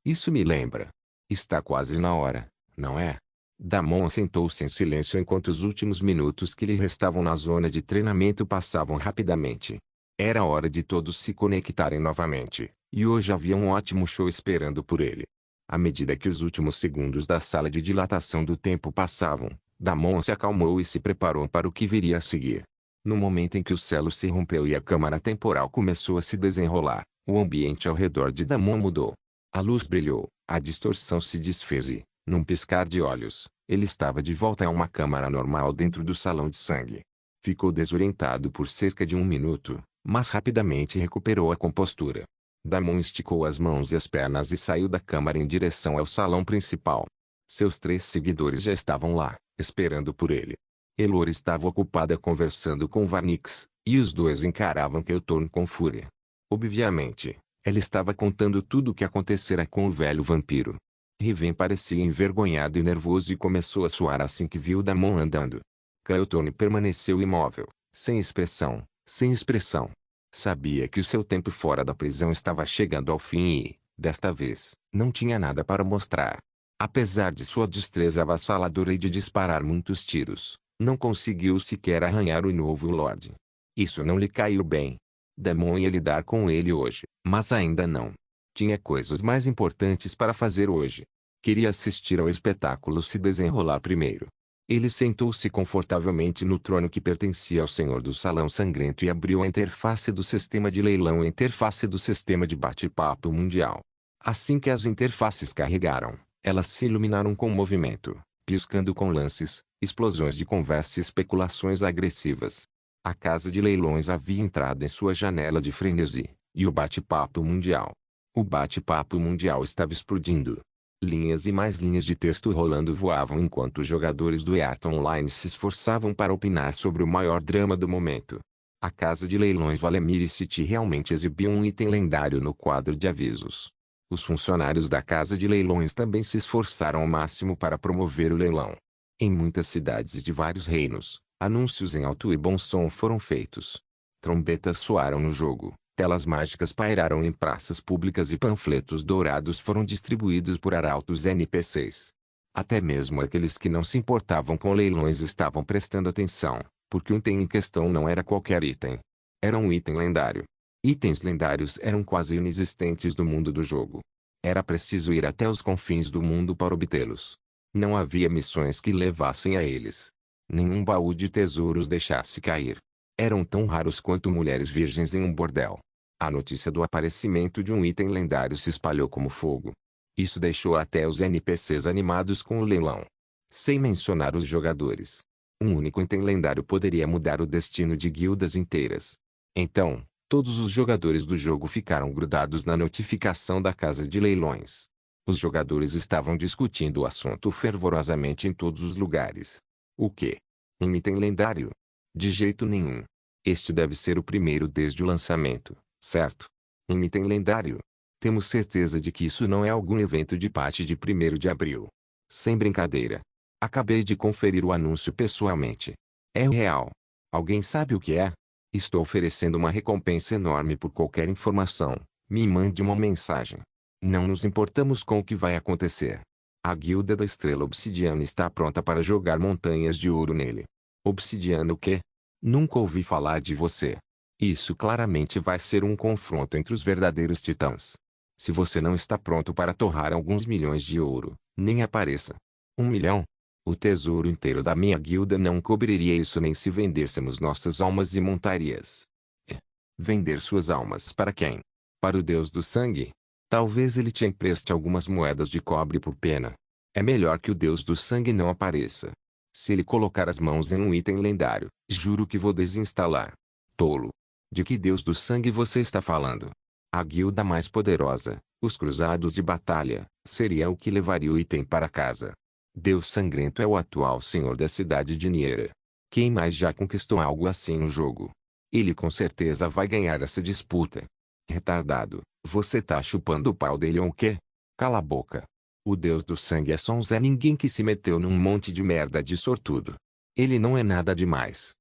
Isso me lembra. Está quase na hora, não é? Damon sentou-se em silêncio enquanto os últimos minutos que lhe restavam na zona de treinamento passavam rapidamente. Era hora de todos se conectarem novamente, e hoje havia um ótimo show esperando por ele. À medida que os últimos segundos da sala de dilatação do tempo passavam, Damon se acalmou e se preparou para o que viria a seguir. No momento em que o selo se rompeu e a câmara temporal começou a se desenrolar, o ambiente ao redor de Damon mudou. A luz brilhou, a distorção se desfez e, num piscar de olhos, ele estava de volta a uma câmara normal dentro do salão de sangue. Ficou desorientado por cerca de 1 minuto, mas rapidamente recuperou a compostura. Damon esticou as mãos e as pernas e saiu da câmara em direção ao salão principal. Seus 3 seguidores já estavam lá, esperando por ele. Elor estava ocupada conversando com Varnix, e os dois encaravam Keltorn com fúria. Obviamente, ela estava contando tudo o que acontecera com o velho vampiro. Riven parecia envergonhado e nervoso e começou a suar assim que viu Damon andando. Keltorn permaneceu imóvel, sem expressão, sem expressão. Sabia que o seu tempo fora da prisão estava chegando ao fim e, desta vez, não tinha nada para mostrar. Apesar de sua destreza avassaladora e de disparar muitos tiros, não conseguiu sequer arranhar o novo Lorde. Isso não lhe caiu bem. Damon ia lidar com ele hoje, mas ainda não. Tinha coisas mais importantes para fazer hoje. Queria assistir ao espetáculo se desenrolar primeiro. Ele sentou-se confortavelmente no trono que pertencia ao senhor do Salão Sangrento e abriu a interface do sistema de leilão e a interface do sistema de bate-papo mundial. Assim que as interfaces carregaram, elas se iluminaram com movimento, piscando com lances, explosões de conversa e especulações agressivas. A casa de leilões havia entrado em sua janela de frenesi, e o bate-papo mundial. O bate-papo mundial estava explodindo. Linhas e mais linhas de texto rolando voavam enquanto os jogadores do EART Online se esforçavam para opinar sobre o maior drama do momento. A casa de leilões Valemir City realmente exibiu um item lendário no quadro de avisos. Os funcionários da casa de leilões também se esforçaram ao máximo para promover o leilão. Em muitas cidades de vários reinos, anúncios em alto e bom som foram feitos. Trombetas soaram no jogo, telas mágicas pairaram em praças públicas e panfletos dourados foram distribuídos por arautos NPCs. Até mesmo aqueles que não se importavam com leilões estavam prestando atenção, porque o item em questão não era qualquer item. Era um item lendário. Itens lendários eram quase inexistentes no mundo do jogo. Era preciso ir até os confins do mundo para obtê-los. Não havia missões que levassem a eles. Nenhum baú de tesouros deixasse cair. Eram tão raros quanto mulheres virgens em um bordel. A notícia do aparecimento de um item lendário se espalhou como fogo. Isso deixou até os NPCs animados com o leilão. Sem mencionar os jogadores. Um único item lendário poderia mudar o destino de guildas inteiras. Então, todos os jogadores do jogo ficaram grudados na notificação da casa de leilões. Os jogadores estavam discutindo o assunto fervorosamente em todos os lugares. O quê? Um item lendário? De jeito nenhum. Este deve ser o primeiro desde o lançamento, certo? Um item lendário? Temos certeza de que isso não é algum evento de patch de 1º de abril. Sem brincadeira. Acabei de conferir o anúncio pessoalmente. É real. Alguém sabe o que é? Estou oferecendo uma recompensa enorme por qualquer informação. Me mande uma mensagem. Não nos importamos com o que vai acontecer. A Guilda da Estrela Obsidiana está pronta para jogar montanhas de ouro nele. Obsidiana o quê? Nunca ouvi falar de você. Isso claramente vai ser um confronto entre os verdadeiros titãs. Se você não está pronto para torrar alguns milhões de ouro, nem apareça. 1 milhão? O tesouro inteiro da minha guilda não cobriria isso nem se vendêssemos nossas almas e montarias. Vender suas almas para quem? Para o Deus do Sangue? Talvez ele te empreste algumas moedas de cobre por pena. É melhor que o Deus do Sangue não apareça. Se ele colocar as mãos em um item lendário, juro que vou desinstalar. Tolo. De que Deus do Sangue você está falando? A guilda mais poderosa, os Cruzados de Batalha, seria o que levaria o item para casa. Deus Sangrento é o atual senhor da cidade de Niera. Quem mais já conquistou algo assim no jogo? Ele com certeza vai ganhar essa disputa. Retardado, você tá chupando o pau dele ou o quê? Cala a boca. O Deus do Sangue é só um Zé Ninguém que se meteu num monte de merda de sortudo. Ele não é nada demais.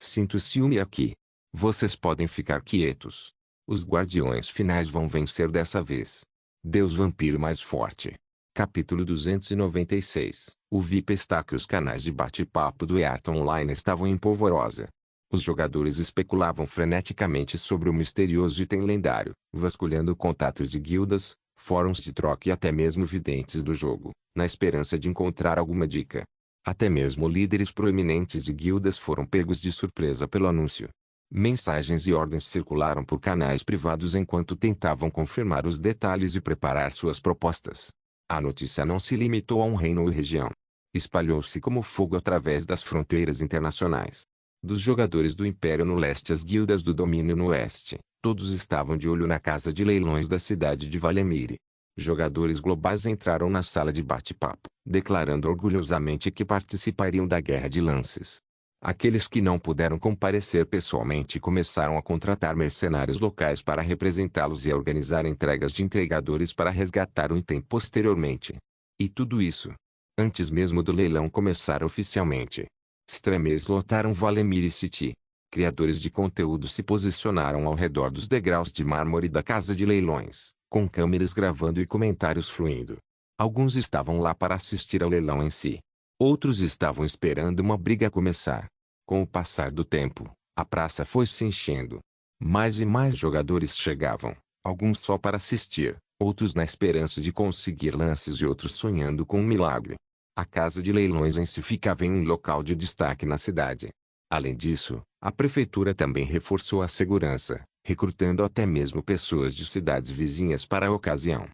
Sinto ciúme aqui. Vocês podem ficar quietos. Os guardiões finais vão vencer dessa vez. Deus Vampiro mais forte. Capítulo 296. O VIP está que os canais de bate-papo do EART Online estavam em polvorosa. Os jogadores especulavam freneticamente sobre o misterioso item lendário, vasculhando contatos de guildas, fóruns de troca e até mesmo videntes do jogo, na esperança de encontrar alguma dica. Até mesmo líderes proeminentes de guildas foram pegos de surpresa pelo anúncio. Mensagens e ordens circularam por canais privados enquanto tentavam confirmar os detalhes e preparar suas propostas. A notícia não se limitou a um reino ou região. Espalhou-se como fogo através das fronteiras internacionais. Dos jogadores do Império no leste às guildas do domínio no oeste, todos estavam de olho na casa de leilões da cidade de Valemir. Jogadores globais entraram na sala de bate-papo, declarando orgulhosamente que participariam da Guerra de Lances. Aqueles que não puderam comparecer pessoalmente começaram a contratar mercenários locais para representá-los e a organizar entregas de entregadores para resgatar o item posteriormente. E tudo isso, antes mesmo do leilão começar oficialmente. Streamers lotaram Valemir City. Criadores de conteúdo se posicionaram ao redor dos degraus de mármore da casa de leilões, com câmeras gravando e comentários fluindo. Alguns estavam lá para assistir ao leilão em si. Outros estavam esperando uma briga começar. Com o passar do tempo, a praça foi se enchendo. Mais e mais jogadores chegavam, alguns só para assistir, outros na esperança de conseguir lances e outros sonhando com um milagre. A casa de leilões em si ficava em um local de destaque na cidade. Além disso, a prefeitura também reforçou a segurança, recrutando até mesmo pessoas de cidades vizinhas para a ocasião.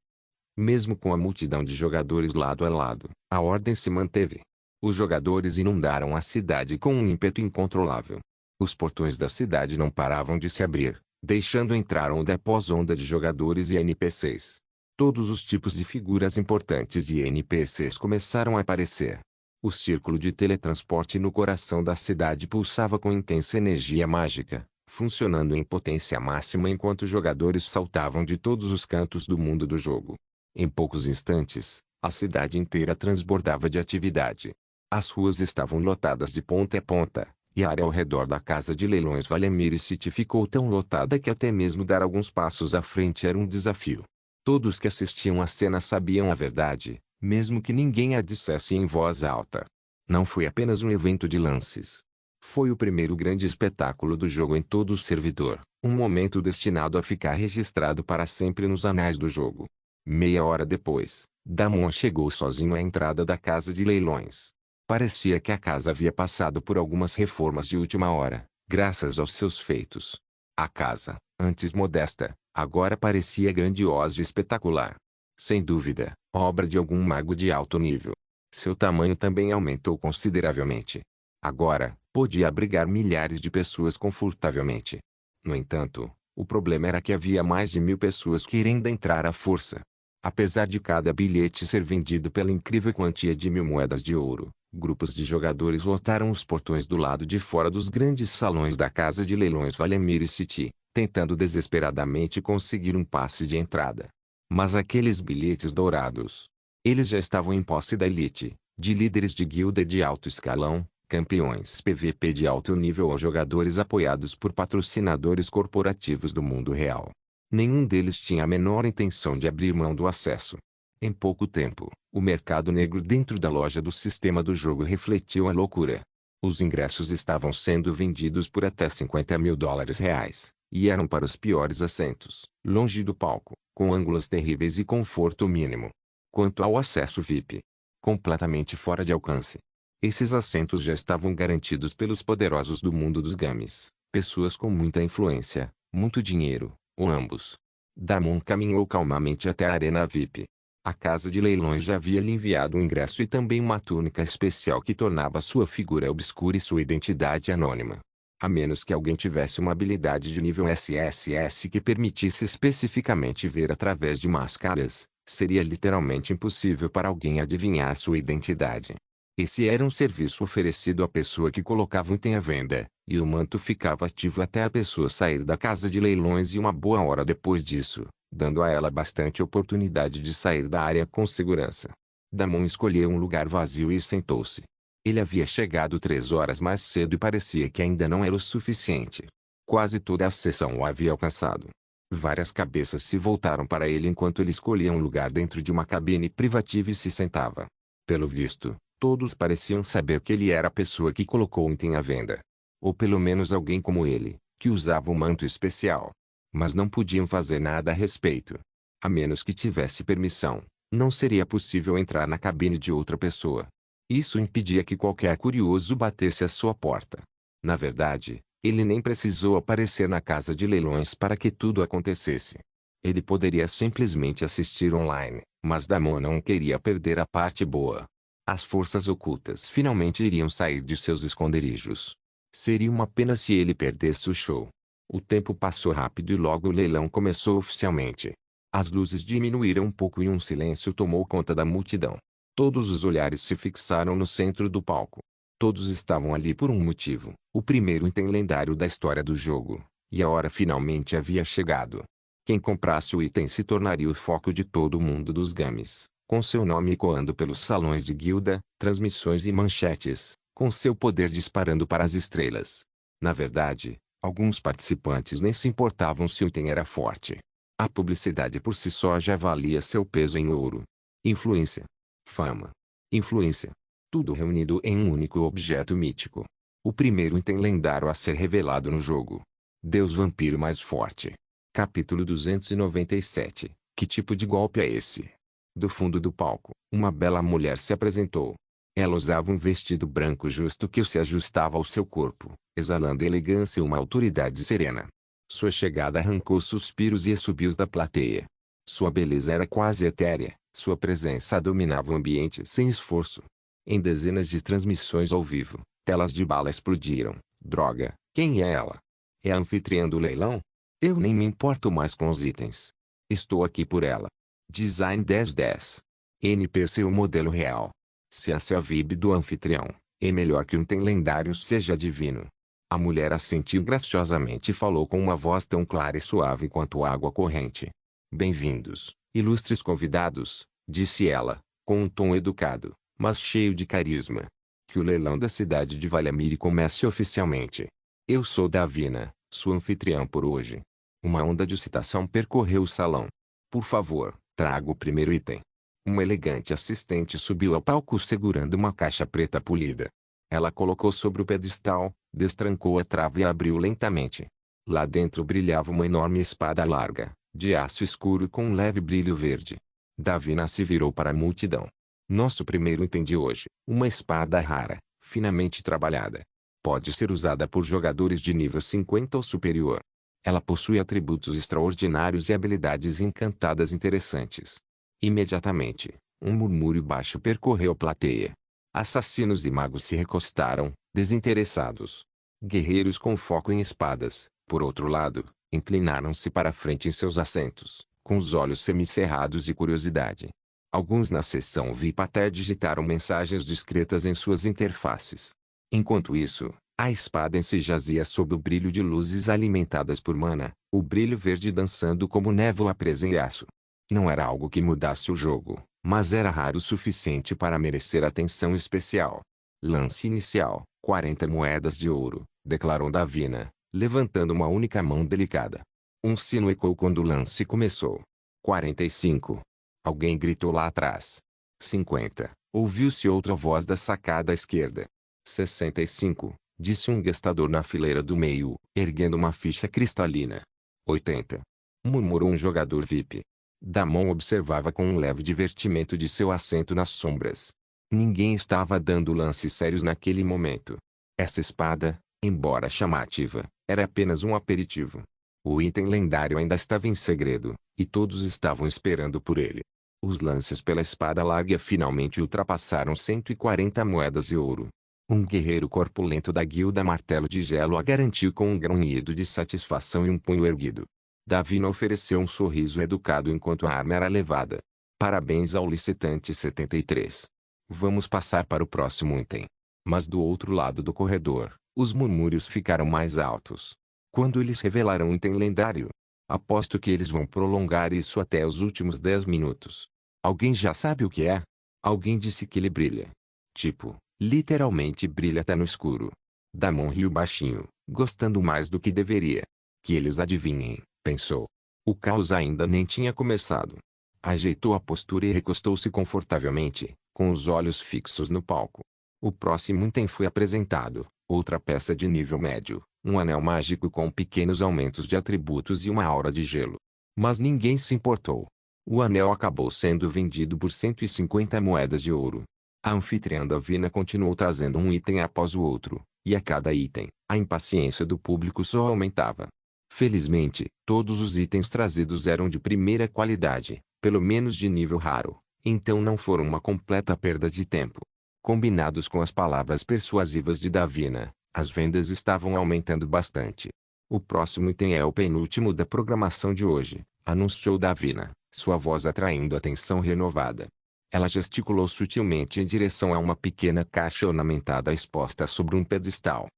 Mesmo com a multidão de jogadores lado a lado, a ordem se manteve. Os jogadores inundaram a cidade com um ímpeto incontrolável. Os portões da cidade não paravam de se abrir, deixando entrar onda após onda de jogadores e NPCs. Todos os tipos de figuras importantes de NPCs começaram a aparecer. O círculo de teletransporte no coração da cidade pulsava com intensa energia mágica, funcionando em potência máxima enquanto os jogadores saltavam de todos os cantos do mundo do jogo. Em poucos instantes, a cidade inteira transbordava de atividade. As ruas estavam lotadas de ponta a ponta, e a área ao redor da casa de leilões Valemir City ficou tão lotada que até mesmo dar alguns passos à frente era um desafio. Todos que assistiam à cena sabiam a verdade, mesmo que ninguém a dissesse em voz alta. Não foi apenas um evento de lances. Foi o primeiro grande espetáculo do jogo em todo o servidor, um momento destinado a ficar registrado para sempre nos anais do jogo. Meia hora depois, Damon chegou sozinho à entrada da casa de leilões. Parecia que a casa havia passado por algumas reformas de última hora, graças aos seus feitos. A casa, antes modesta, agora parecia grandiosa e espetacular. Sem dúvida, obra de algum mago de alto nível. Seu tamanho também aumentou consideravelmente. Agora, podia abrigar milhares de pessoas confortavelmente. No entanto, o problema era que havia mais de 1.000 pessoas querendo entrar à força. Apesar de cada bilhete ser vendido pela incrível quantia de 1.000 moedas de ouro, grupos de jogadores lotaram os portões do lado de fora dos grandes salões da casa de leilões Valemir City, tentando desesperadamente conseguir um passe de entrada. Mas aqueles bilhetes dourados, eles já estavam em posse da elite, de líderes de guilda de alto escalão, campeões PVP de alto nível ou jogadores apoiados por patrocinadores corporativos do mundo real. Nenhum deles tinha a menor intenção de abrir mão do acesso. Em pouco tempo, o mercado negro dentro da loja do sistema do jogo refletiu a loucura. Os ingressos estavam sendo vendidos por até 50.000 dólares reais, e eram para os piores assentos, longe do palco, com ângulos terríveis e conforto mínimo. Quanto ao acesso VIP, completamente fora de alcance. Esses assentos já estavam garantidos pelos poderosos do mundo dos games, pessoas com muita influência, muito dinheiro, ou ambos. Damon caminhou calmamente até a arena VIP. A casa de leilões já havia lhe enviado um ingresso e também uma túnica especial que tornava sua figura obscura e sua identidade anônima. A menos que alguém tivesse uma habilidade de nível SSS que permitisse especificamente ver através de máscaras, seria literalmente impossível para alguém adivinhar sua identidade. Esse era um serviço oferecido à pessoa que colocava o item à venda, e o manto ficava ativo até a pessoa sair da casa de leilões e uma boa hora depois disso, dando a ela bastante oportunidade de sair da área com segurança. Damon escolheu um lugar vazio e sentou-se. Ele havia chegado 3 horas mais cedo e parecia que ainda não era o suficiente. Quase toda a sessão o havia alcançado. Várias cabeças se voltaram para ele enquanto ele escolhia um lugar dentro de uma cabine privativa e se sentava. Pelo visto, todos pareciam saber que ele era a pessoa que colocou o item à venda. Ou pelo menos alguém como ele, que usava um manto especial. Mas não podiam fazer nada a respeito. A menos que tivesse permissão, não seria possível entrar na cabine de outra pessoa. Isso impedia que qualquer curioso batesse à sua porta. Na verdade, ele nem precisou aparecer na casa de leilões para que tudo acontecesse. Ele poderia simplesmente assistir online, mas Damon não queria perder a parte boa. As forças ocultas finalmente iriam sair de seus esconderijos. Seria uma pena se ele perdesse o show. O tempo passou rápido e logo o leilão começou oficialmente. As luzes diminuíram um pouco e um silêncio tomou conta da multidão. Todos os olhares se fixaram no centro do palco. Todos estavam ali por um motivo, o primeiro item lendário da história do jogo, e a hora finalmente havia chegado. Quem comprasse o item se tornaria o foco de todo o mundo dos games, com seu nome ecoando pelos salões de guilda, transmissões e manchetes, com seu poder disparando para as estrelas. Na verdade, alguns participantes nem se importavam se o item era forte. A publicidade por si só já valia seu peso em ouro. Influência. Fama. Influência. Tudo reunido em um único objeto mítico. O primeiro item lendário a ser revelado no jogo. Deus Vampiro mais forte. Capítulo 297. Que tipo de golpe é esse? Do fundo do palco, uma bela mulher se apresentou. Ela usava um vestido branco justo que se ajustava ao seu corpo, exalando elegância e uma autoridade serena. Sua chegada arrancou suspiros e assobios da plateia. Sua beleza era quase etérea, sua presença dominava o ambiente sem esforço. Em dezenas de transmissões ao vivo, telas de bala explodiram. Droga, quem é ela? É a anfitriã do leilão? Eu nem me importo mais com os itens. Estou aqui por ela. Design 1010. NPC o modelo real. Se essa é a vibe do anfitrião, é melhor que um item lendário seja divino. A mulher assentiu graciosamente e falou com uma voz tão clara e suave quanto água corrente. Bem-vindos, ilustres convidados, disse ela, com um tom educado, mas cheio de carisma. Que o leilão da cidade de Valamiri comece oficialmente. Eu sou Davina, sua anfitriã por hoje. Uma onda de excitação percorreu o salão. Por favor, traga o primeiro item. Uma elegante assistente subiu ao palco segurando uma caixa preta polida. Ela colocou sobre o pedestal, destrancou a trava e abriu lentamente. Lá dentro brilhava uma enorme espada larga, de aço escuro com um leve brilho verde. Davina se virou para a multidão. Nosso primeiro item de hoje, uma espada rara, finamente trabalhada. Pode ser usada por jogadores de nível 50 ou superior. Ela possui atributos extraordinários e habilidades encantadas interessantes. Imediatamente, um murmúrio baixo percorreu a plateia. Assassinos e magos se recostaram, desinteressados. Guerreiros com foco em espadas, por outro lado, inclinaram-se para a frente em seus assentos, com os olhos semicerrados de curiosidade. Alguns na seção VIP até digitaram mensagens discretas em suas interfaces. Enquanto isso, a espada em si jazia sob o brilho de luzes alimentadas por mana, o brilho verde dançando como névoa presa em aço. Não era algo que mudasse o jogo, mas era raro o suficiente para merecer atenção especial. Lance inicial, 40 moedas de ouro, declarou Davina, levantando uma única mão delicada. Um sino ecoou quando o lance começou. 45. Alguém gritou lá atrás. 50. Ouviu-se outra voz da sacada à esquerda. 65. Disse um gastador na fileira do meio, erguendo uma ficha cristalina. 80. Murmurou um jogador VIP. Damon observava com um leve divertimento de seu assento nas sombras. Ninguém estava dando lances sérios naquele momento. Essa espada, embora chamativa, era apenas um aperitivo. O item lendário ainda estava em segredo, e todos estavam esperando por ele. Os lances pela espada larga finalmente ultrapassaram 140 moedas de ouro. Um guerreiro corpulento da guilda Martelo de Gelo a garantiu com um grunhido de satisfação e um punho erguido. Davina ofereceu um sorriso educado enquanto a arma era levada. Parabéns ao licitante 73. Vamos passar para o próximo item. Mas do outro lado do corredor, os murmúrios ficaram mais altos. Quando eles revelarão o item lendário? Aposto que eles vão prolongar isso até os últimos 10 minutos. Alguém já sabe o que é? Alguém disse que ele brilha. Tipo, literalmente brilha até no escuro. Damon riu baixinho, gostando mais do que deveria. Que eles adivinhem, pensou. O caos ainda nem tinha começado. Ajeitou a postura e recostou-se confortavelmente, com os olhos fixos no palco. O próximo item foi apresentado, outra peça de nível médio, um anel mágico com pequenos aumentos de atributos e uma aura de gelo. Mas ninguém se importou. O anel acabou sendo vendido por 150 moedas de ouro. A anfitriã Davina continuou trazendo um item após o outro, e a cada item, a impaciência do público só aumentava. Felizmente, todos os itens trazidos eram de primeira qualidade, pelo menos de nível raro, então não foram uma completa perda de tempo. Combinados com as palavras persuasivas de Davina, as vendas estavam aumentando bastante. O próximo item é o penúltimo da programação de hoje, anunciou Davina, sua voz atraindo atenção renovada. Ela gesticulou sutilmente em direção a uma pequena caixa ornamentada exposta sobre um pedestal.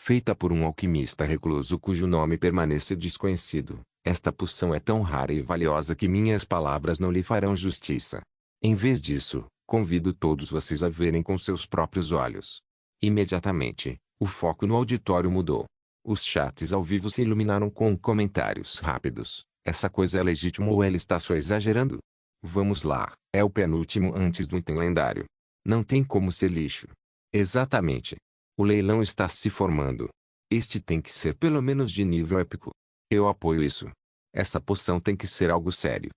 Feita por um alquimista recluso cujo nome permanece desconhecido, esta poção é tão rara e valiosa que minhas palavras não lhe farão justiça. Em vez disso, convido todos vocês a verem com seus próprios olhos. Imediatamente, o foco no auditório mudou. Os chats ao vivo se iluminaram com comentários rápidos. Essa coisa é legítima ou ela está só exagerando? Vamos lá, é o penúltimo antes do item lendário. Não tem como ser lixo. Exatamente. O leilão está se formando. Este tem que ser pelo menos de nível épico. Eu apoio isso. Essa poção tem que ser algo sério.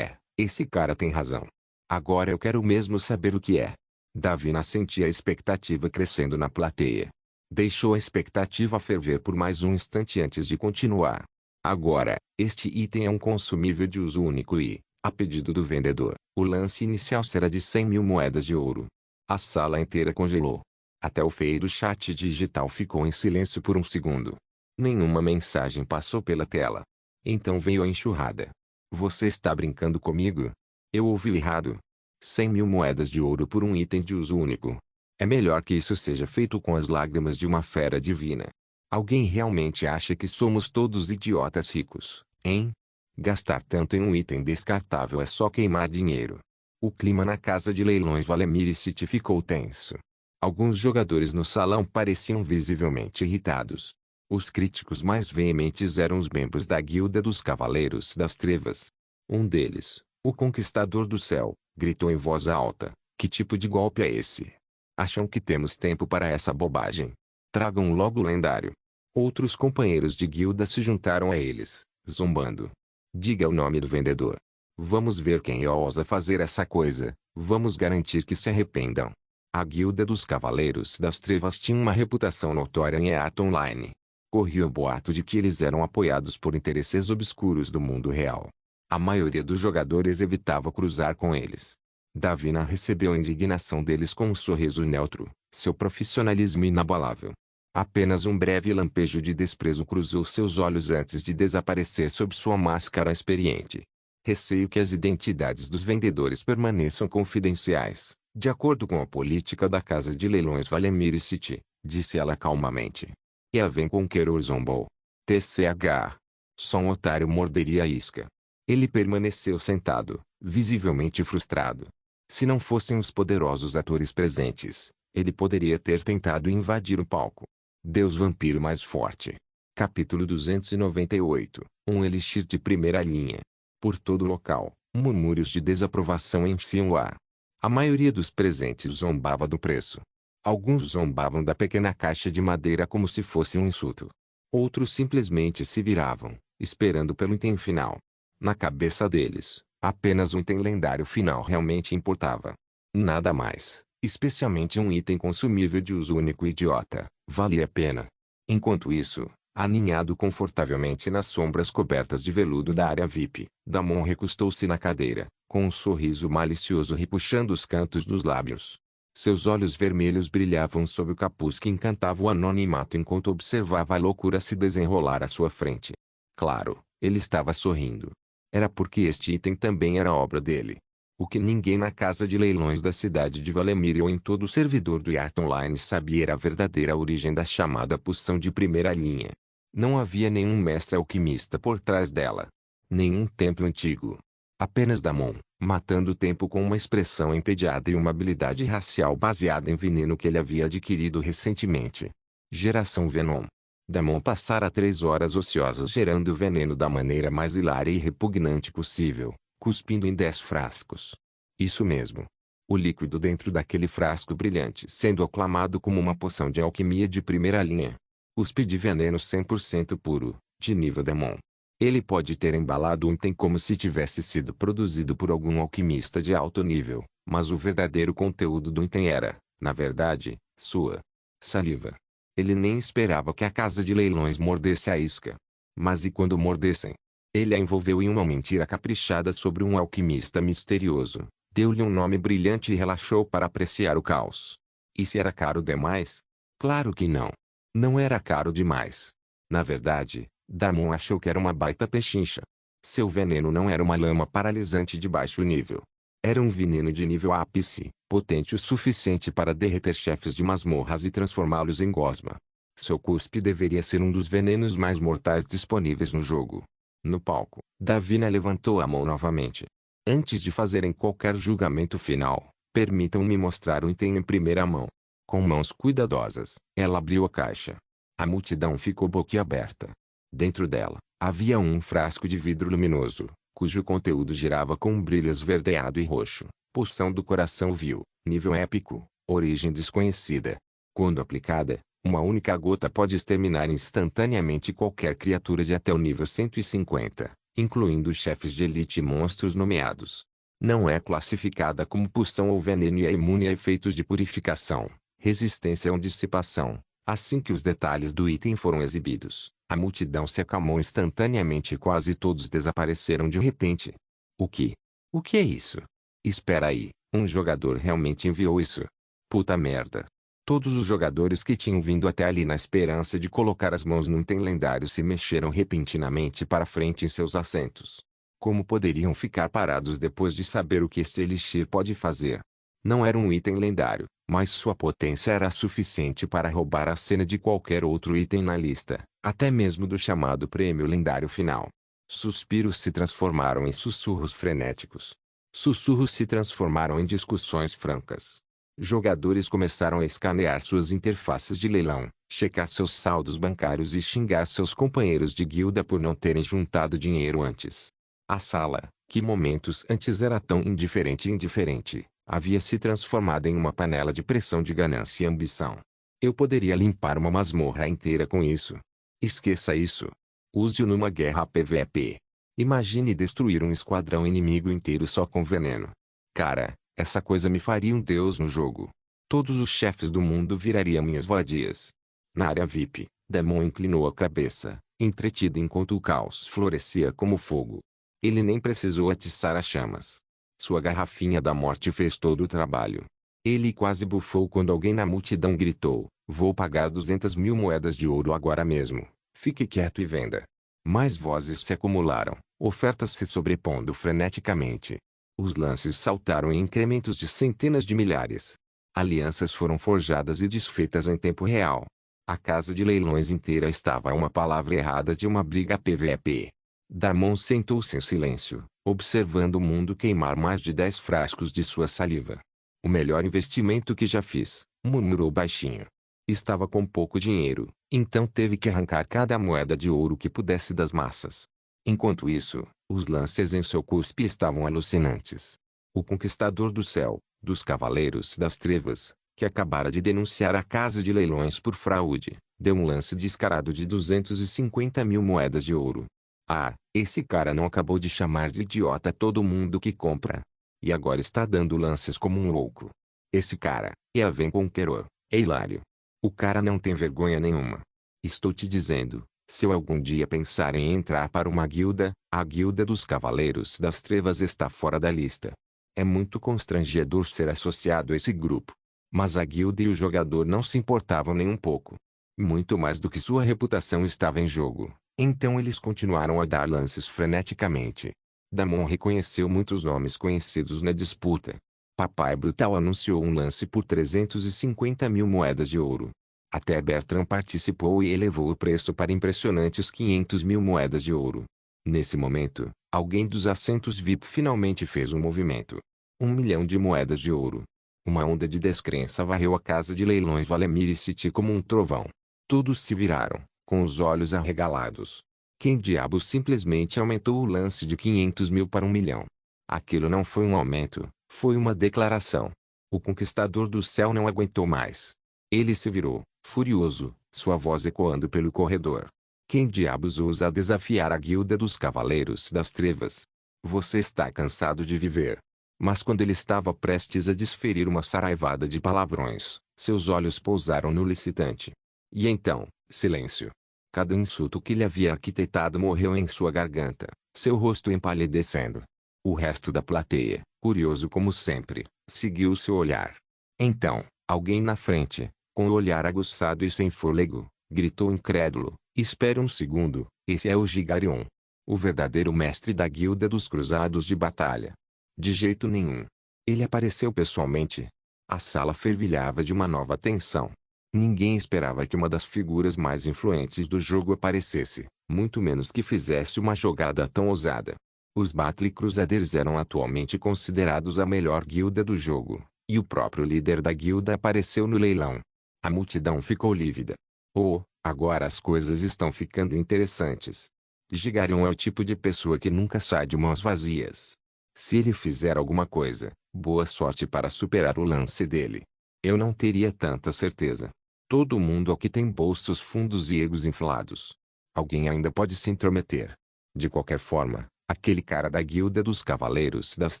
Esse cara tem razão. Agora eu quero mesmo saber o que é. Davina sentia a expectativa crescendo na plateia. Deixou a expectativa ferver por mais um instante antes de continuar. Agora, este item é um consumível de uso único e, a pedido do vendedor, o lance inicial será de 100.000 moedas de ouro. A sala inteira congelou. Até o feio chat digital ficou em silêncio por um segundo. Nenhuma mensagem passou pela tela. Então veio a enxurrada. Você está brincando comigo? Eu ouvi errado. 100.000 moedas de ouro por um item de uso único. É melhor que isso seja feito com as lágrimas de uma fera divina. Alguém realmente acha que somos todos idiotas ricos, hein? Gastar tanto em um item descartável é só queimar dinheiro. O clima na casa de leilões Valemir City ficou tenso. Alguns jogadores no salão pareciam visivelmente irritados. Os críticos mais veementes eram os membros da Guilda dos Cavaleiros das Trevas. Um deles, o Conquistador do Céu, gritou em voz alta: "Que tipo de golpe é esse? Acham que temos tempo para essa bobagem? Tragam logo o lendário." Outros companheiros de guilda se juntaram a eles, zombando. "Diga o nome do vendedor. Vamos ver quem ousa fazer essa coisa, vamos garantir que se arrependam." A Guilda dos Cavaleiros das Trevas tinha uma reputação notória em EAT Online. Corria o boato de que eles eram apoiados por interesses obscuros do mundo real. A maioria dos jogadores evitava cruzar com eles. Davina recebeu a indignação deles com um sorriso neutro, seu profissionalismo inabalável. Apenas um breve lampejo de desprezo cruzou seus olhos antes de desaparecer sob sua máscara experiente. "Receio que as identidades dos vendedores permaneçam confidenciais, de acordo com a política da Casa de Leilões Valemir City", disse ela calmamente. "E a vem Conqueror zombou. TCH. Só um otário morderia a isca." Ele permaneceu sentado, visivelmente frustrado. Se não fossem os poderosos atores presentes, ele poderia ter tentado invadir o palco. Deus Vampiro Mais Forte. Capítulo 298. Um elixir de primeira linha. Por todo o local, murmúrios de desaprovação enchiam o ar. A maioria dos presentes zombava do preço. Alguns zombavam da pequena caixa de madeira como se fosse um insulto. Outros simplesmente se viravam, esperando pelo item final. Na cabeça deles, apenas um item lendário final realmente importava. Nada mais, especialmente um item consumível de uso único idiota, valia a pena. Enquanto isso, aninhado confortavelmente nas sombras cobertas de veludo da área VIP, Damon recostou-se na cadeira, com um sorriso malicioso repuxando os cantos dos lábios. Seus olhos vermelhos brilhavam sob o capuz que encantava o anonimato enquanto observava a loucura se desenrolar à sua frente. Claro, ele estava sorrindo. Era porque este item também era obra dele. O que ninguém na casa de leilões da cidade de Valemir ou em todo o servidor do IART Online sabia era a verdadeira origem da chamada poção de primeira linha. Não havia nenhum mestre alquimista por trás dela. Nenhum templo antigo. Apenas Damon, matando o tempo com uma expressão entediada e uma habilidade racial baseada em veneno que ele havia adquirido recentemente. Geração Venom. Damon passara 3 horas ociosas gerando veneno da maneira mais hilária e repugnante possível, cuspindo em 10 frascos. Isso mesmo. O líquido dentro daquele frasco brilhante sendo aclamado como uma poção de alquimia de primeira linha. Cuspe de veneno 100% puro, de nível Damon. Ele pode ter embalado um item como se tivesse sido produzido por algum alquimista de alto nível, mas o verdadeiro conteúdo do item era, na verdade, sua saliva. Ele nem esperava que a casa de leilões mordesse a isca. Mas e quando mordessem? Ele a envolveu em uma mentira caprichada sobre um alquimista misterioso, deu-lhe um nome brilhante e relaxou para apreciar o caos. E se era caro demais? Claro que não. Não era caro demais. Na verdade, Damon achou que era uma baita pechincha. Seu veneno não era uma lama paralisante de baixo nível. Era um veneno de nível ápice, potente o suficiente para derreter chefes de masmorras e transformá-los em gosma. Seu cuspe deveria ser um dos venenos mais mortais disponíveis no jogo. No palco, Davina levantou a mão novamente. "Antes de fazerem qualquer julgamento final, permitam-me mostrar o item em primeira mão." Com mãos cuidadosas, ela abriu a caixa. A multidão ficou boquiaberta. Dentro dela, havia um frasco de vidro luminoso, cujo conteúdo girava com um brilho esverdeado e roxo. Poção do coração vil, nível épico, origem desconhecida. Quando aplicada, uma única gota pode exterminar instantaneamente qualquer criatura de até o nível 150, incluindo chefes de elite e monstros nomeados. Não é classificada como poção ou veneno e é imune a efeitos de purificação, resistência ou dissipação. Assim que os detalhes do item foram exibidos, a multidão se acalmou instantaneamente e quase todos desapareceram de repente. O que? O que é isso? Espera aí, um jogador realmente enviou isso? Puta merda. Todos os jogadores que tinham vindo até ali na esperança de colocar as mãos num item lendário se mexeram repentinamente para frente em seus assentos. Como poderiam ficar parados depois de saber o que este elixir pode fazer? Não era um item lendário, mas sua potência era suficiente para roubar a cena de qualquer outro item na lista, até mesmo do chamado prêmio lendário final. Suspiros se transformaram em sussurros frenéticos. Sussurros se transformaram em discussões francas. Jogadores começaram a escanear suas interfaces de leilão, checar seus saldos bancários e xingar seus companheiros de guilda por não terem juntado dinheiro antes. A sala, que momentos antes era tão indiferente, havia se transformado em uma panela de pressão de ganância e ambição. Eu poderia limpar uma masmorra inteira com isso. Esqueça isso. Use-o numa guerra PvP. Imagine destruir um esquadrão inimigo inteiro só com veneno. Cara, essa coisa me faria um deus no jogo. Todos os chefes do mundo virariam minhas vadias. Na área VIP, Damon inclinou a cabeça, entretido enquanto o caos florescia como fogo. Ele nem precisou atiçar as chamas. Sua garrafinha da morte fez todo o trabalho. Ele quase bufou quando alguém na multidão gritou: "Vou pagar 200.000 moedas de ouro agora mesmo. Fique quieto e venda." Mais vozes se acumularam, ofertas se sobrepondo freneticamente. Os lances saltaram em incrementos de centenas de milhares. Alianças foram forjadas e desfeitas em tempo real. A casa de leilões inteira estava a uma palavra errada de uma briga PvP. Damon sentou-se em silêncio, observando o mundo queimar mais de 10 frascos de sua saliva. "O melhor investimento que já fiz", murmurou baixinho. Estava com pouco dinheiro, então teve que arrancar cada moeda de ouro que pudesse das massas. Enquanto isso, os lances em seu cuspe estavam alucinantes. O conquistador do céu, dos Cavaleiros das Trevas, que acabara de denunciar a casa de leilões por fraude, deu um lance descarado de 250.000 moedas de ouro. Ah, esse cara não acabou de chamar de idiota todo mundo que compra. E agora está dando lances como um louco. Esse cara, Evan Conqueror, é hilário. O cara não tem vergonha nenhuma. Estou te dizendo, se eu algum dia pensar em entrar para uma guilda, a guilda dos Cavaleiros das Trevas está fora da lista. É muito constrangedor ser associado a esse grupo. Mas a guilda e o jogador não se importavam nem um pouco. Muito mais do que sua reputação estava em jogo, então eles continuaram a dar lances freneticamente. Damon reconheceu muitos nomes conhecidos na disputa. Papai Brutal anunciou um lance por 350.000 moedas de ouro. Até Bertrand participou e elevou o preço para impressionantes 500.000 moedas de ouro. Nesse momento, alguém dos assentos VIP finalmente fez um movimento. 1.000.000 de moedas de ouro. Uma onda de descrença varreu a casa de leilões Valemir City como um trovão. Todos se viraram, com os olhos arregalados. Quem diabos simplesmente aumentou o lance de 500.000 para 1.000.000? Aquilo não foi um aumento, foi uma declaração. O conquistador do céu não aguentou mais. Ele se virou, furioso, sua voz ecoando pelo corredor. Quem diabos ousa desafiar a guilda dos Cavaleiros das Trevas? Você está cansado de viver. Mas quando ele estava prestes a desferir uma saraivada de palavrões, seus olhos pousaram no licitante. E então, silêncio. Cada insulto que ele havia arquitetado morreu em sua garganta, seu rosto empalidecendo. O resto da plateia, curioso como sempre, seguiu seu olhar. Então, alguém na frente, com o olhar aguçado e sem fôlego, gritou incrédulo: "Espere um segundo, esse é o Gigarion. O verdadeiro mestre da guilda dos cruzados de batalha." De jeito nenhum. Ele apareceu pessoalmente. A sala fervilhava de uma nova tensão. Ninguém esperava que uma das figuras mais influentes do jogo aparecesse, muito menos que fizesse uma jogada tão ousada. Os Battle Crusaders eram atualmente considerados a melhor guilda do jogo, e o próprio líder da guilda apareceu no leilão. A multidão ficou lívida. Oh, agora as coisas estão ficando interessantes. Gigarion é o tipo de pessoa que nunca sai de mãos vazias. Se ele fizer alguma coisa, boa sorte para superar o lance dele. Eu não teria tanta certeza. Todo mundo aqui tem bolsos fundos e egos inflados. Alguém ainda pode se intrometer. De qualquer forma, aquele cara da guilda dos Cavaleiros das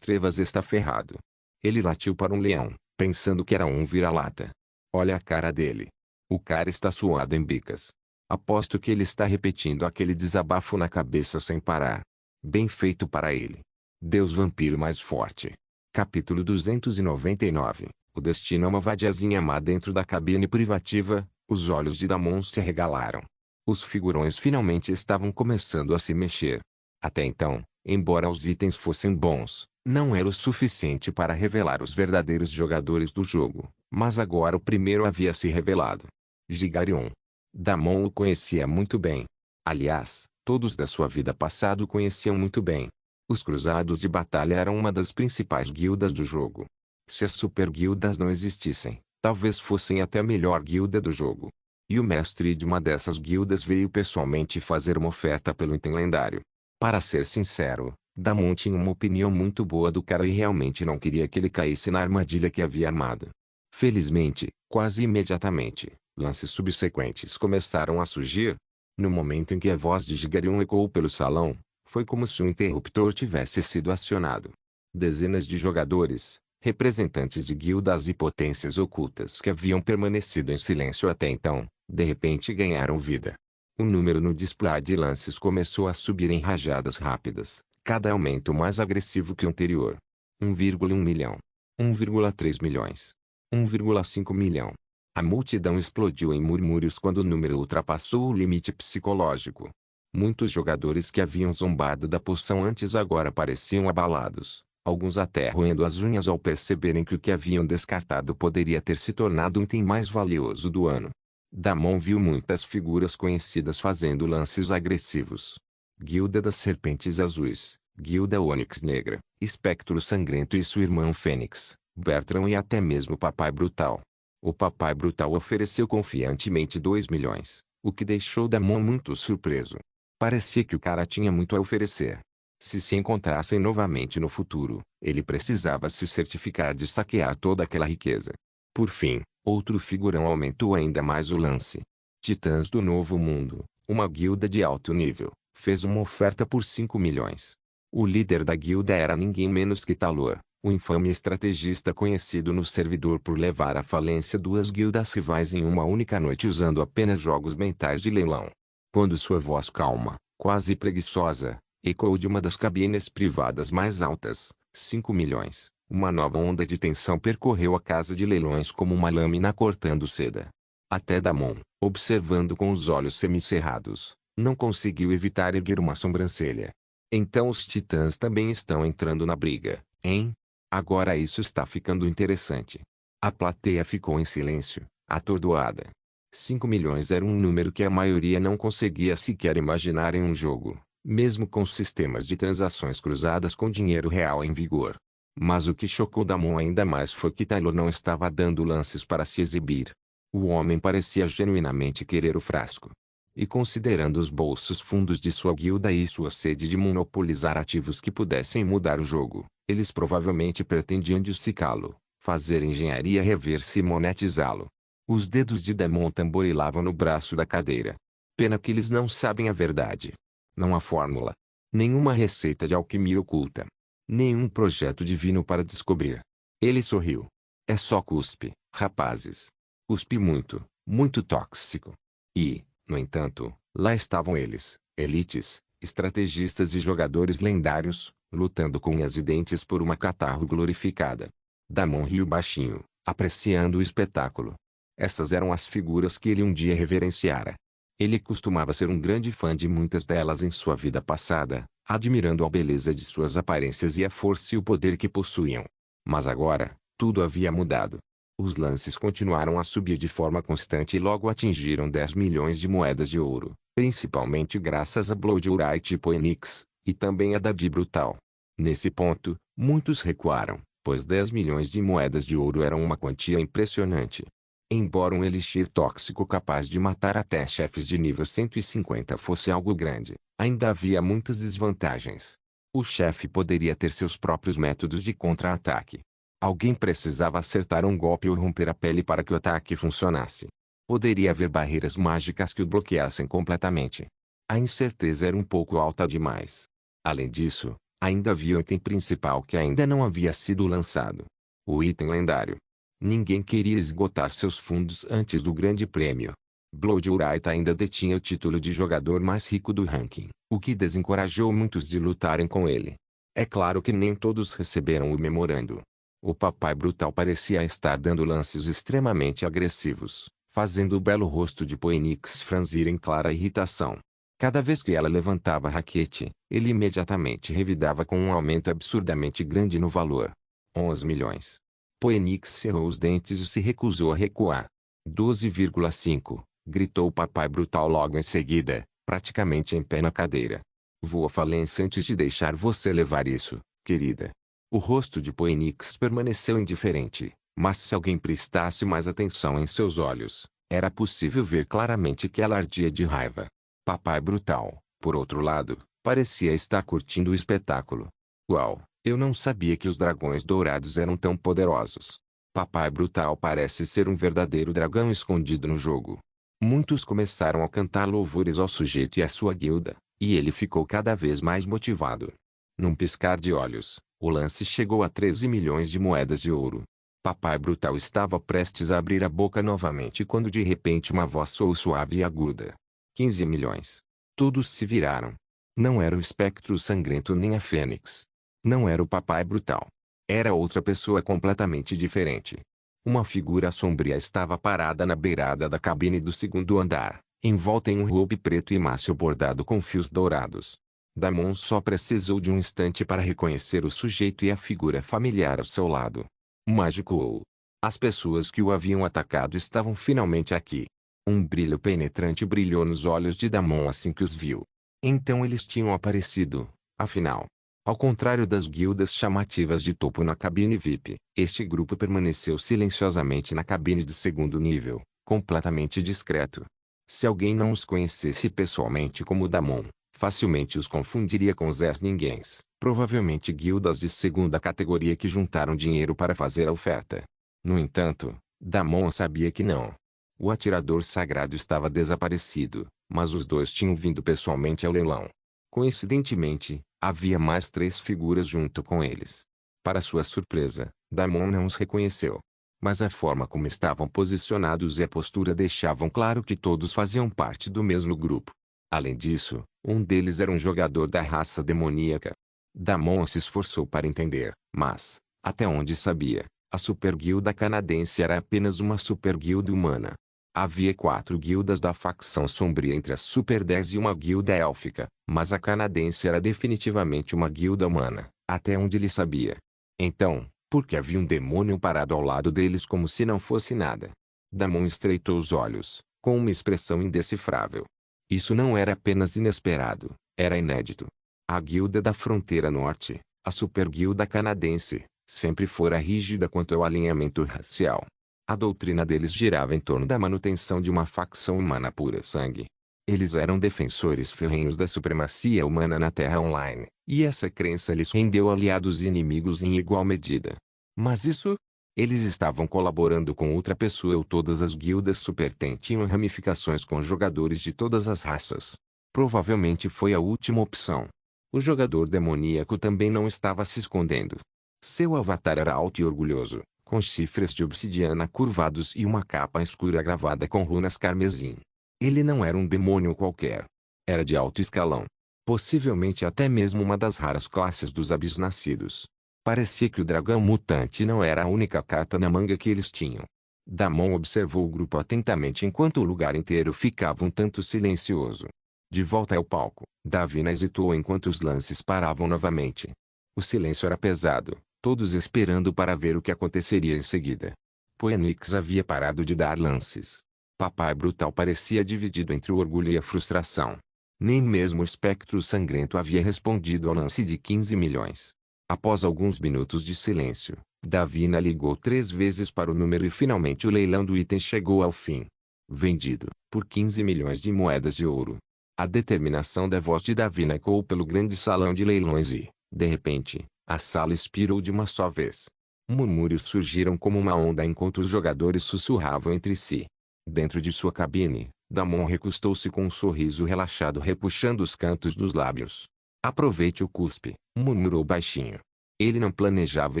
Trevas está ferrado. Ele latiu para um leão, pensando que era um vira-lata. Olha a cara dele. O cara está suado em bicas. Aposto que ele está repetindo aquele desabafo na cabeça sem parar. Bem feito para ele. Deus Vampiro mais forte. Capítulo 299. O destino é uma vadiazinha má dentro da cabine privativa. Os olhos de Damon se arregalaram. Os figurões finalmente estavam começando a se mexer. Até então, Embora os itens fossem bons, não era o suficiente para revelar os verdadeiros jogadores do jogo, mas agora o primeiro havia se revelado. Gigarion. Damon o conhecia muito bem. Aliás, todos da sua vida passada o conheciam muito bem. Os Cruzados de Batalha eram uma das principais guildas do jogo. Se as super guildas não existissem, talvez fossem até a melhor guilda do jogo. E o mestre de uma dessas guildas veio pessoalmente fazer uma oferta pelo item lendário. Para ser sincero, Damon tinha uma opinião muito boa do cara e realmente não queria que ele caísse na armadilha que havia armado. Felizmente, quase imediatamente, lances subsequentes começaram a surgir. No momento em que a voz de Gigarion ecoou pelo salão, foi como se um interruptor tivesse sido acionado. Dezenas de jogadores, representantes de guildas e potências ocultas que haviam permanecido em silêncio até então, de repente ganharam vida. O número no display de lances começou a subir em rajadas rápidas, cada aumento mais agressivo que o anterior. 1,1 milhão. 1,3 milhões. 1,5 milhão. A multidão explodiu em murmúrios quando o número ultrapassou o limite psicológico. Muitos jogadores que haviam zombado da poção antes agora pareciam abalados, alguns até roendo as unhas ao perceberem que o que haviam descartado poderia ter se tornado o item mais valioso do ano. Damon viu muitas figuras conhecidas fazendo lances agressivos. Guilda das Serpentes Azuis, Guilda Ônix Negra, Espectro Sangrento e sua irmã Fênix, Bertrand e até mesmo o Papai Brutal. O Papai Brutal ofereceu confiantemente 2 milhões, o que deixou Damon muito surpreso. Parecia que o cara tinha muito a oferecer. Se encontrassem novamente no futuro, ele precisava se certificar de saquear toda aquela riqueza. Por fim, outro figurão aumentou ainda mais o lance. Titãs do Novo Mundo, uma guilda de alto nível, fez uma oferta por 5 milhões. O líder da guilda era ninguém menos que Talor, o infame estrategista conhecido no servidor por levar à falência duas guildas rivais em uma única noite usando apenas jogos mentais de leilão. Quando sua voz calma, quase preguiçosa, ecoou de uma das cabines privadas mais altas, 5 milhões, uma nova onda de tensão percorreu a casa de leilões como uma lâmina cortando seda. Até Damon, observando com os olhos semicerrados, não conseguiu evitar erguer uma sobrancelha. Então os titãs também estão entrando na briga, hein? Agora isso está ficando interessante. A plateia ficou em silêncio, atordoada. 5 milhões era um número que a maioria não conseguia sequer imaginar em um jogo, mesmo com sistemas de transações cruzadas com dinheiro real em vigor. Mas o que chocou Damon ainda mais foi que Talor não estava dando lances para se exibir. O homem parecia genuinamente querer o frasco. E considerando os bolsos fundos de sua guilda e sua sede de monopolizar ativos que pudessem mudar o jogo, eles provavelmente pretendiam dissecá-lo, fazer engenharia reversa e monetizá-lo. Os dedos de Damon tamborilavam no braço da cadeira. Pena que eles não sabem a verdade. Não há fórmula. Nenhuma receita de alquimia oculta. Nenhum projeto divino para descobrir. Ele sorriu. É só cuspe, rapazes. Cuspe muito, muito tóxico. E, no entanto, lá estavam eles, elites, estrategistas e jogadores lendários, lutando com unhas e dentes por uma catarro glorificada. Damon riu baixinho, apreciando o espetáculo. Essas eram as figuras que ele um dia reverenciara. Ele costumava ser um grande fã de muitas delas em sua vida passada, admirando a beleza de suas aparências e a força e o poder que possuíam. Mas agora, tudo havia mudado. Os lances continuaram a subir de forma constante e logo atingiram 10 milhões de moedas de ouro, principalmente graças a Bloodurite e Poenix, e também a Dadi Brutal. Nesse ponto, muitos recuaram, pois 10 milhões de moedas de ouro eram uma quantia impressionante. Embora um elixir tóxico capaz de matar até chefes de nível 150 fosse algo grande, ainda havia muitas desvantagens. O chefe poderia ter seus próprios métodos de contra-ataque. Alguém precisava acertar um golpe ou romper a pele para que o ataque funcionasse. Poderia haver barreiras mágicas que o bloqueassem completamente. A incerteza era um pouco alta demais. Além disso, ainda havia o item principal que ainda não havia sido lançado. O item lendário. Ninguém queria esgotar seus fundos antes do grande prêmio. Bloodurite ainda detinha o título de jogador mais rico do ranking, o que desencorajou muitos de lutarem com ele. É claro que nem todos receberam o memorando. O Papai Brutal parecia estar dando lances extremamente agressivos, fazendo o belo rosto de Poenix franzir em clara irritação. Cada vez que ela levantava a raquete, ele imediatamente revidava com um aumento absurdamente grande no valor. 11 milhões. Phoenix cerrou os dentes e se recusou a recuar. 12,5, gritou o papai brutal logo em seguida, praticamente em pé na cadeira. Vou à falência antes de deixar você levar isso, querida. O rosto de Phoenix permaneceu indiferente, mas se alguém prestasse mais atenção em seus olhos, era possível ver claramente que ela ardia de raiva. Papai brutal, por outro lado, parecia estar curtindo o espetáculo. Uau, eu não sabia que os dragões dourados eram tão poderosos. Papai brutal parece ser um verdadeiro dragão escondido no jogo. Muitos começaram a cantar louvores ao sujeito e à sua guilda, e ele ficou cada vez mais motivado. Num piscar de olhos, o lance chegou a 13 milhões de moedas de ouro. Papai brutal estava prestes a abrir a boca novamente quando de repente uma voz soou suave e aguda. 15 milhões. Todos se viraram. Não era o espectro sangrento nem a fênix. Não era o papai brutal. Era outra pessoa completamente diferente. Uma figura sombria estava parada na beirada da cabine do segundo andar, envolta em um robe preto e macio bordado com fios dourados. Damon só precisou de um instante para reconhecer o sujeito e a figura familiar ao seu lado. Mágico. As pessoas que o haviam atacado estavam finalmente aqui. Um brilho penetrante brilhou nos olhos de Damon assim que os viu. Então eles tinham aparecido, afinal. Ao contrário das guildas chamativas de topo na cabine VIP, este grupo permaneceu silenciosamente na cabine de segundo nível, completamente discreto. Se alguém não os conhecesse pessoalmente como Damon, facilmente os confundiria com os Ninguéms, provavelmente guildas de segunda categoria que juntaram dinheiro para fazer a oferta. No entanto, Damon sabia que não. O atirador sagrado estava desaparecido, mas os dois tinham vindo pessoalmente ao leilão. Coincidentemente, havia mais 3 figuras junto com eles. Para sua surpresa, Damon não os reconheceu. Mas a forma como estavam posicionados e a postura deixavam claro que todos faziam parte do mesmo grupo. Além disso, um deles era um jogador da raça demoníaca. Damon se esforçou para entender, mas, até onde sabia, a superguilda canadense era apenas uma superguilda humana. Havia 4 guildas da facção sombria entre as Super 10 e uma guilda élfica, mas a canadense era definitivamente uma guilda humana, até onde ele sabia. Então, por que havia um demônio parado ao lado deles como se não fosse nada? Damon estreitou os olhos, com uma expressão indecifrável. Isso não era apenas inesperado, era inédito. A guilda da fronteira norte, a superguilda canadense, sempre fora rígida quanto ao alinhamento racial. A doutrina deles girava em torno da manutenção de uma facção humana pura sangue. Eles eram defensores ferrenhos da supremacia humana na Terra Online, e essa crença lhes rendeu aliados e inimigos em igual medida. Mas isso? Eles estavam colaborando com outra pessoa ou todas as guildas Super-10 tinham ramificações com jogadores de todas as raças. Provavelmente foi a última opção. O jogador demoníaco também não estava se escondendo. Seu avatar era alto e orgulhoso, com chifres de obsidiana curvados e uma capa escura gravada com runas carmesim. Ele não era um demônio qualquer. Era de alto escalão. Possivelmente até mesmo uma das raras classes dos abisnascidos. Parecia que o dragão mutante não era a única carta na manga que eles tinham. Damon observou o grupo atentamente enquanto o lugar inteiro ficava um tanto silencioso. De volta ao palco, Davina hesitou enquanto os lances paravam novamente. O silêncio era pesado, todos esperando para ver o que aconteceria em seguida. Phoenix havia parado de dar lances. Papai brutal parecia dividido entre o orgulho e a frustração. Nem mesmo o espectro sangrento havia respondido ao lance de 15 milhões. Após alguns minutos de silêncio, Davina ligou 3 vezes para o número e finalmente o leilão do item chegou ao fim. Vendido, por 15 milhões de moedas de ouro. A determinação da voz de Davina ecoou pelo grande salão de leilões e, de repente, a sala expirou de uma só vez. Murmúrios surgiram como uma onda enquanto os jogadores sussurravam entre si. Dentro de sua cabine, Damon recostou-se com um sorriso relaxado repuxando os cantos dos lábios. Aproveite o cuspe, murmurou baixinho. Ele não planejava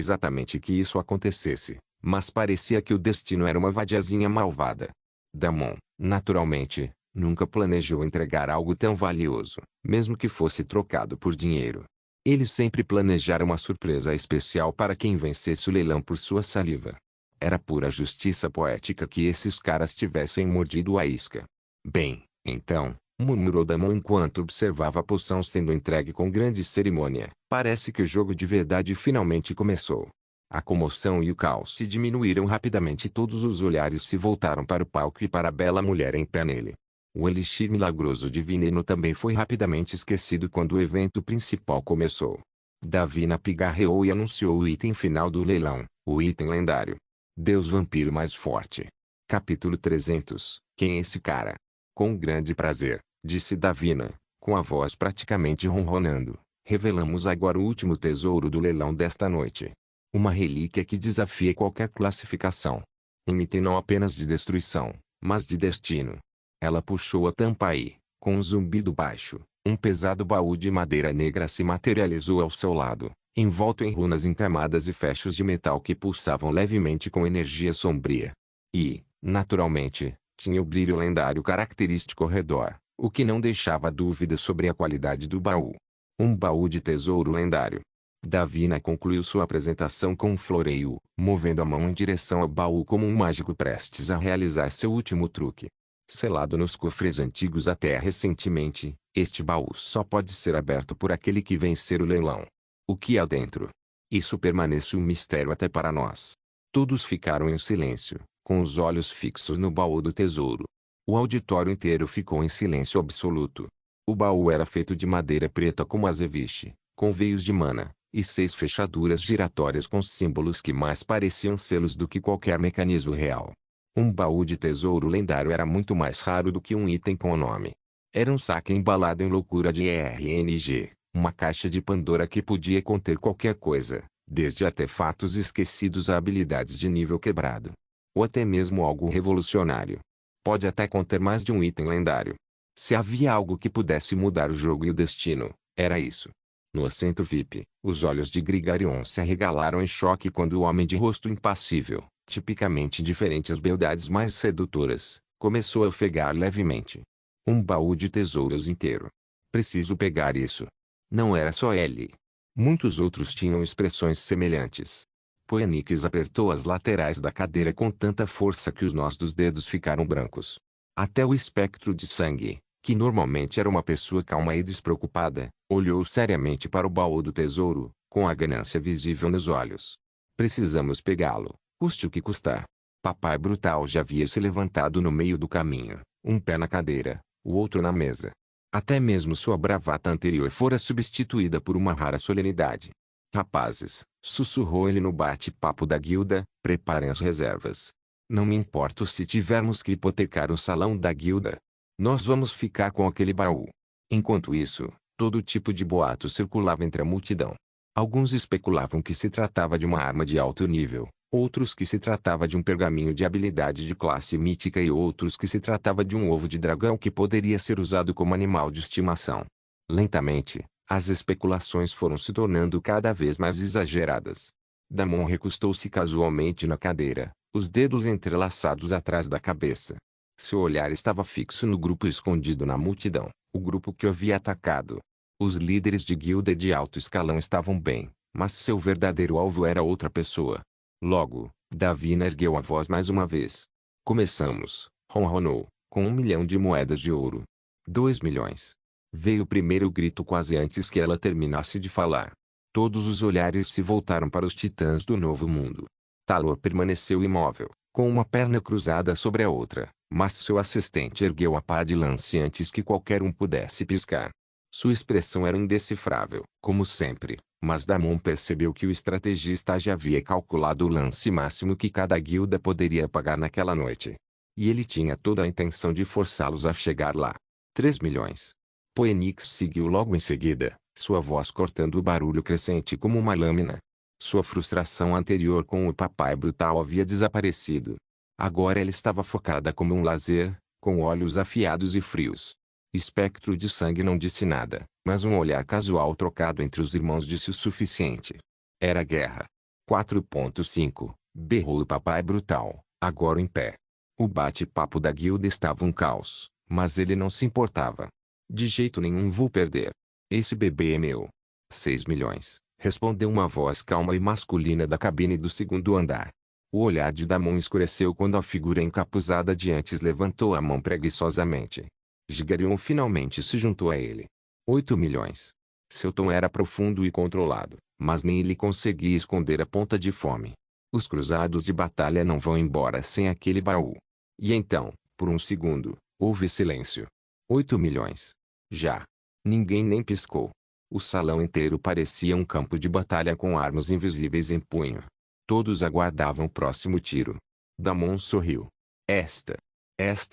exatamente que isso acontecesse, mas parecia que o destino era uma vadiazinha malvada. Damon, naturalmente, nunca planejou entregar algo tão valioso, mesmo que fosse trocado por dinheiro. Ele sempre planejara uma surpresa especial para quem vencesse o leilão por sua saliva. Era pura justiça poética que esses caras tivessem mordido a isca. Bem, então, murmurou Damon enquanto observava a poção sendo entregue com grande cerimônia. Parece que o jogo de verdade finalmente começou. A comoção e o caos se diminuíram rapidamente e todos os olhares se voltaram para o palco e para a bela mulher em pé nele. O elixir milagroso de veneno também foi rapidamente esquecido quando o evento principal começou. Davina pigarreou e anunciou o item final do leilão, o item lendário. Deus Vampiro Mais Forte. Capítulo 300. Quem é esse cara? Com grande prazer, disse Davina, com a voz praticamente ronronando. Revelamos agora o último tesouro do leilão desta noite. Uma relíquia que desafia qualquer classificação. Um item não apenas de destruição, mas de destino. Ela puxou a tampa e, com um zumbido baixo, um pesado baú de madeira negra se materializou ao seu lado, envolto em runas encamadas e fechos de metal que pulsavam levemente com energia sombria. E, naturalmente, tinha o brilho lendário característico ao redor, o que não deixava dúvida sobre a qualidade do baú. Um baú de tesouro lendário. Davina concluiu sua apresentação com um floreio, movendo a mão em direção ao baú como um mágico prestes a realizar seu último truque. Selado nos cofres antigos até recentemente, este baú só pode ser aberto por aquele que vencer o leilão. O que há dentro? Isso permanece um mistério até para nós. Todos ficaram em silêncio, com os olhos fixos no baú do tesouro. O auditório inteiro ficou em silêncio absoluto. O baú era feito de madeira preta como azeviche, com veios de mana, e 6 fechaduras giratórias com símbolos que mais pareciam selos do que qualquer mecanismo real. Um baú de tesouro lendário era muito mais raro do que um item com o nome. Era um saque embalado em loucura de RNG, uma caixa de Pandora que podia conter qualquer coisa, desde artefatos esquecidos a habilidades de nível quebrado. Ou até mesmo algo revolucionário. Pode até conter mais de um item lendário. Se havia algo que pudesse mudar o jogo e o destino, era isso. No assento VIP, os olhos de Grigarion se arregalaram em choque quando o homem de rosto impassível, tipicamente diferente às beldades mais sedutoras, começou a ofegar levemente. Um baú de tesouros inteiro. Preciso pegar isso. Não era só ele. Muitos outros tinham expressões semelhantes. Poenix apertou as laterais da cadeira com tanta força que os nós dos dedos ficaram brancos. Até o espectro de sangue, que normalmente era uma pessoa calma e despreocupada, olhou seriamente para o baú do tesouro, com a ganância visível nos olhos. Precisamos pegá-lo, custe o que custar. Papai Brutal já havia se levantado no meio do caminho, um pé na cadeira, o outro na mesa. Até mesmo sua bravata anterior fora substituída por uma rara solenidade. Rapazes, sussurrou ele no bate-papo da guilda, preparem as reservas. Não me importo se tivermos que hipotecar o salão da guilda. Nós vamos ficar com aquele baú. Enquanto isso, todo tipo de boato circulava entre a multidão. Alguns especulavam que se tratava de uma arma de alto nível, outros que se tratava de um pergaminho de habilidade de classe mítica e outros que se tratava de um ovo de dragão que poderia ser usado como animal de estimação. Lentamente, as especulações foram se tornando cada vez mais exageradas. Damon recostou-se casualmente na cadeira, os dedos entrelaçados atrás da cabeça. Seu olhar estava fixo no grupo escondido na multidão, o grupo que o havia atacado. Os líderes de guilda de alto escalão estavam bem, mas seu verdadeiro alvo era outra pessoa. Logo, Davina ergueu a voz mais uma vez. Começamos, ronronou, com 1 milhão de moedas de ouro. 2 milhões. Veio o primeiro grito quase antes que ela terminasse de falar. Todos os olhares se voltaram para os titãs do Novo Mundo. Talor permaneceu imóvel, com uma perna cruzada sobre a outra, mas seu assistente ergueu a pá de lance antes que qualquer um pudesse piscar. Sua expressão era indecifrável, como sempre, mas Damon percebeu que o estrategista já havia calculado o lance máximo que cada guilda poderia pagar naquela noite. E ele tinha toda a intenção de forçá-los a chegar lá. 3 milhões. Poenix seguiu logo em seguida, sua voz cortando o barulho crescente como uma lâmina. Sua frustração anterior com o papai brutal havia desaparecido. Agora ela estava focada como um laser, com olhos afiados e frios. Espectro de sangue não disse nada, mas um olhar casual trocado entre os irmãos disse o suficiente. Era guerra. 4.5, berrou o papai brutal, agora em pé. O bate-papo da guilda estava um caos, mas ele não se importava. De jeito nenhum vou perder. Esse bebê é meu. 6 milhões, respondeu uma voz calma e masculina da cabine do segundo andar. O olhar de Damon escureceu quando a figura encapuzada de antes levantou a mão preguiçosamente. Gigarion finalmente se juntou a ele. 8 milhões. Seu tom era profundo e controlado, mas nem ele conseguia esconder a ponta de fome. Os cruzados de batalha não vão embora sem aquele baú. E então, por um segundo, houve silêncio. 8 milhões. Já. Ninguém nem piscou. O salão inteiro parecia um campo de batalha com armas invisíveis em punho. Todos aguardavam o próximo tiro. Damon sorriu. Esta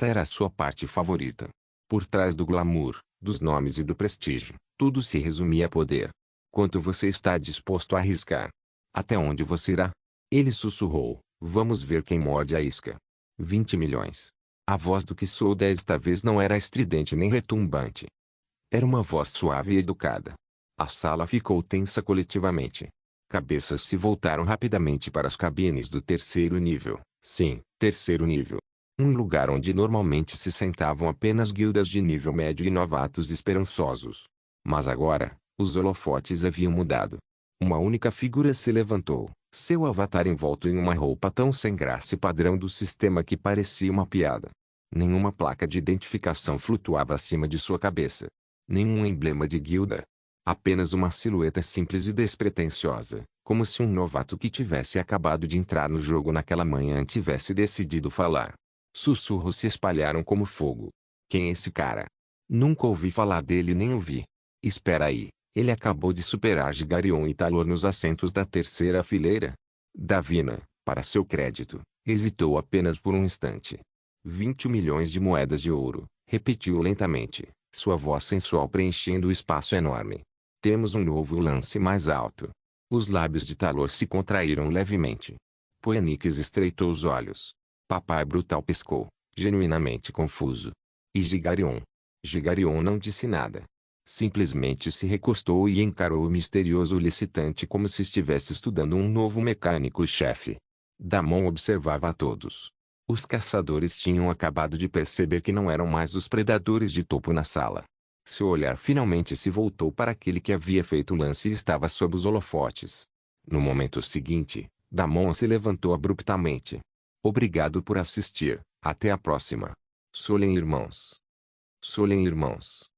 era a sua parte favorita. Por trás do glamour, dos nomes e do prestígio, tudo se resumia a poder. Quanto você está disposto a arriscar? Até onde você irá? Ele sussurrou. Vamos ver quem morde a isca. 20 milhões. A voz do que sou desta vez não era estridente nem retumbante. Era uma voz suave e educada. A sala ficou tensa coletivamente. Cabeças se voltaram rapidamente para as cabines do terceiro nível. Sim, terceiro nível. Um lugar onde normalmente se sentavam apenas guildas de nível médio e novatos esperançosos. Mas agora, os holofotes haviam mudado. Uma única figura se levantou, seu avatar envolto em uma roupa tão sem graça e padrão do sistema que parecia uma piada. Nenhuma placa de identificação flutuava acima de sua cabeça. Nenhum emblema de guilda. Apenas uma silhueta simples e despretensiosa, como se um novato que tivesse acabado de entrar no jogo naquela manhã tivesse decidido falar. Sussurros se espalharam como fogo. Quem é esse cara? Nunca ouvi falar dele nem ouvi. Espera aí, ele acabou de superar Gigarion e Talor nos assentos da terceira fileira? Davina, para seu crédito, hesitou apenas por um instante. 20 milhões de moedas de ouro, repetiu lentamente, sua voz sensual preenchendo o espaço enorme. Temos um novo lance mais alto. Os lábios de Talor se contraíram levemente. Poenix estreitou os olhos. Papai Brutal piscou, genuinamente confuso. E Gigarion? Gigarion não disse nada. Simplesmente se recostou e encarou o misterioso licitante como se estivesse estudando um novo mecânico-chefe. Damon observava a todos. Os caçadores tinham acabado de perceber que não eram mais os predadores de topo na sala. Seu olhar finalmente se voltou para aquele que havia feito o lance e estava sob os holofotes. No momento seguinte, Damon se levantou abruptamente. Obrigado por assistir. Até a próxima. Solen Irmãos. Solen Irmãos.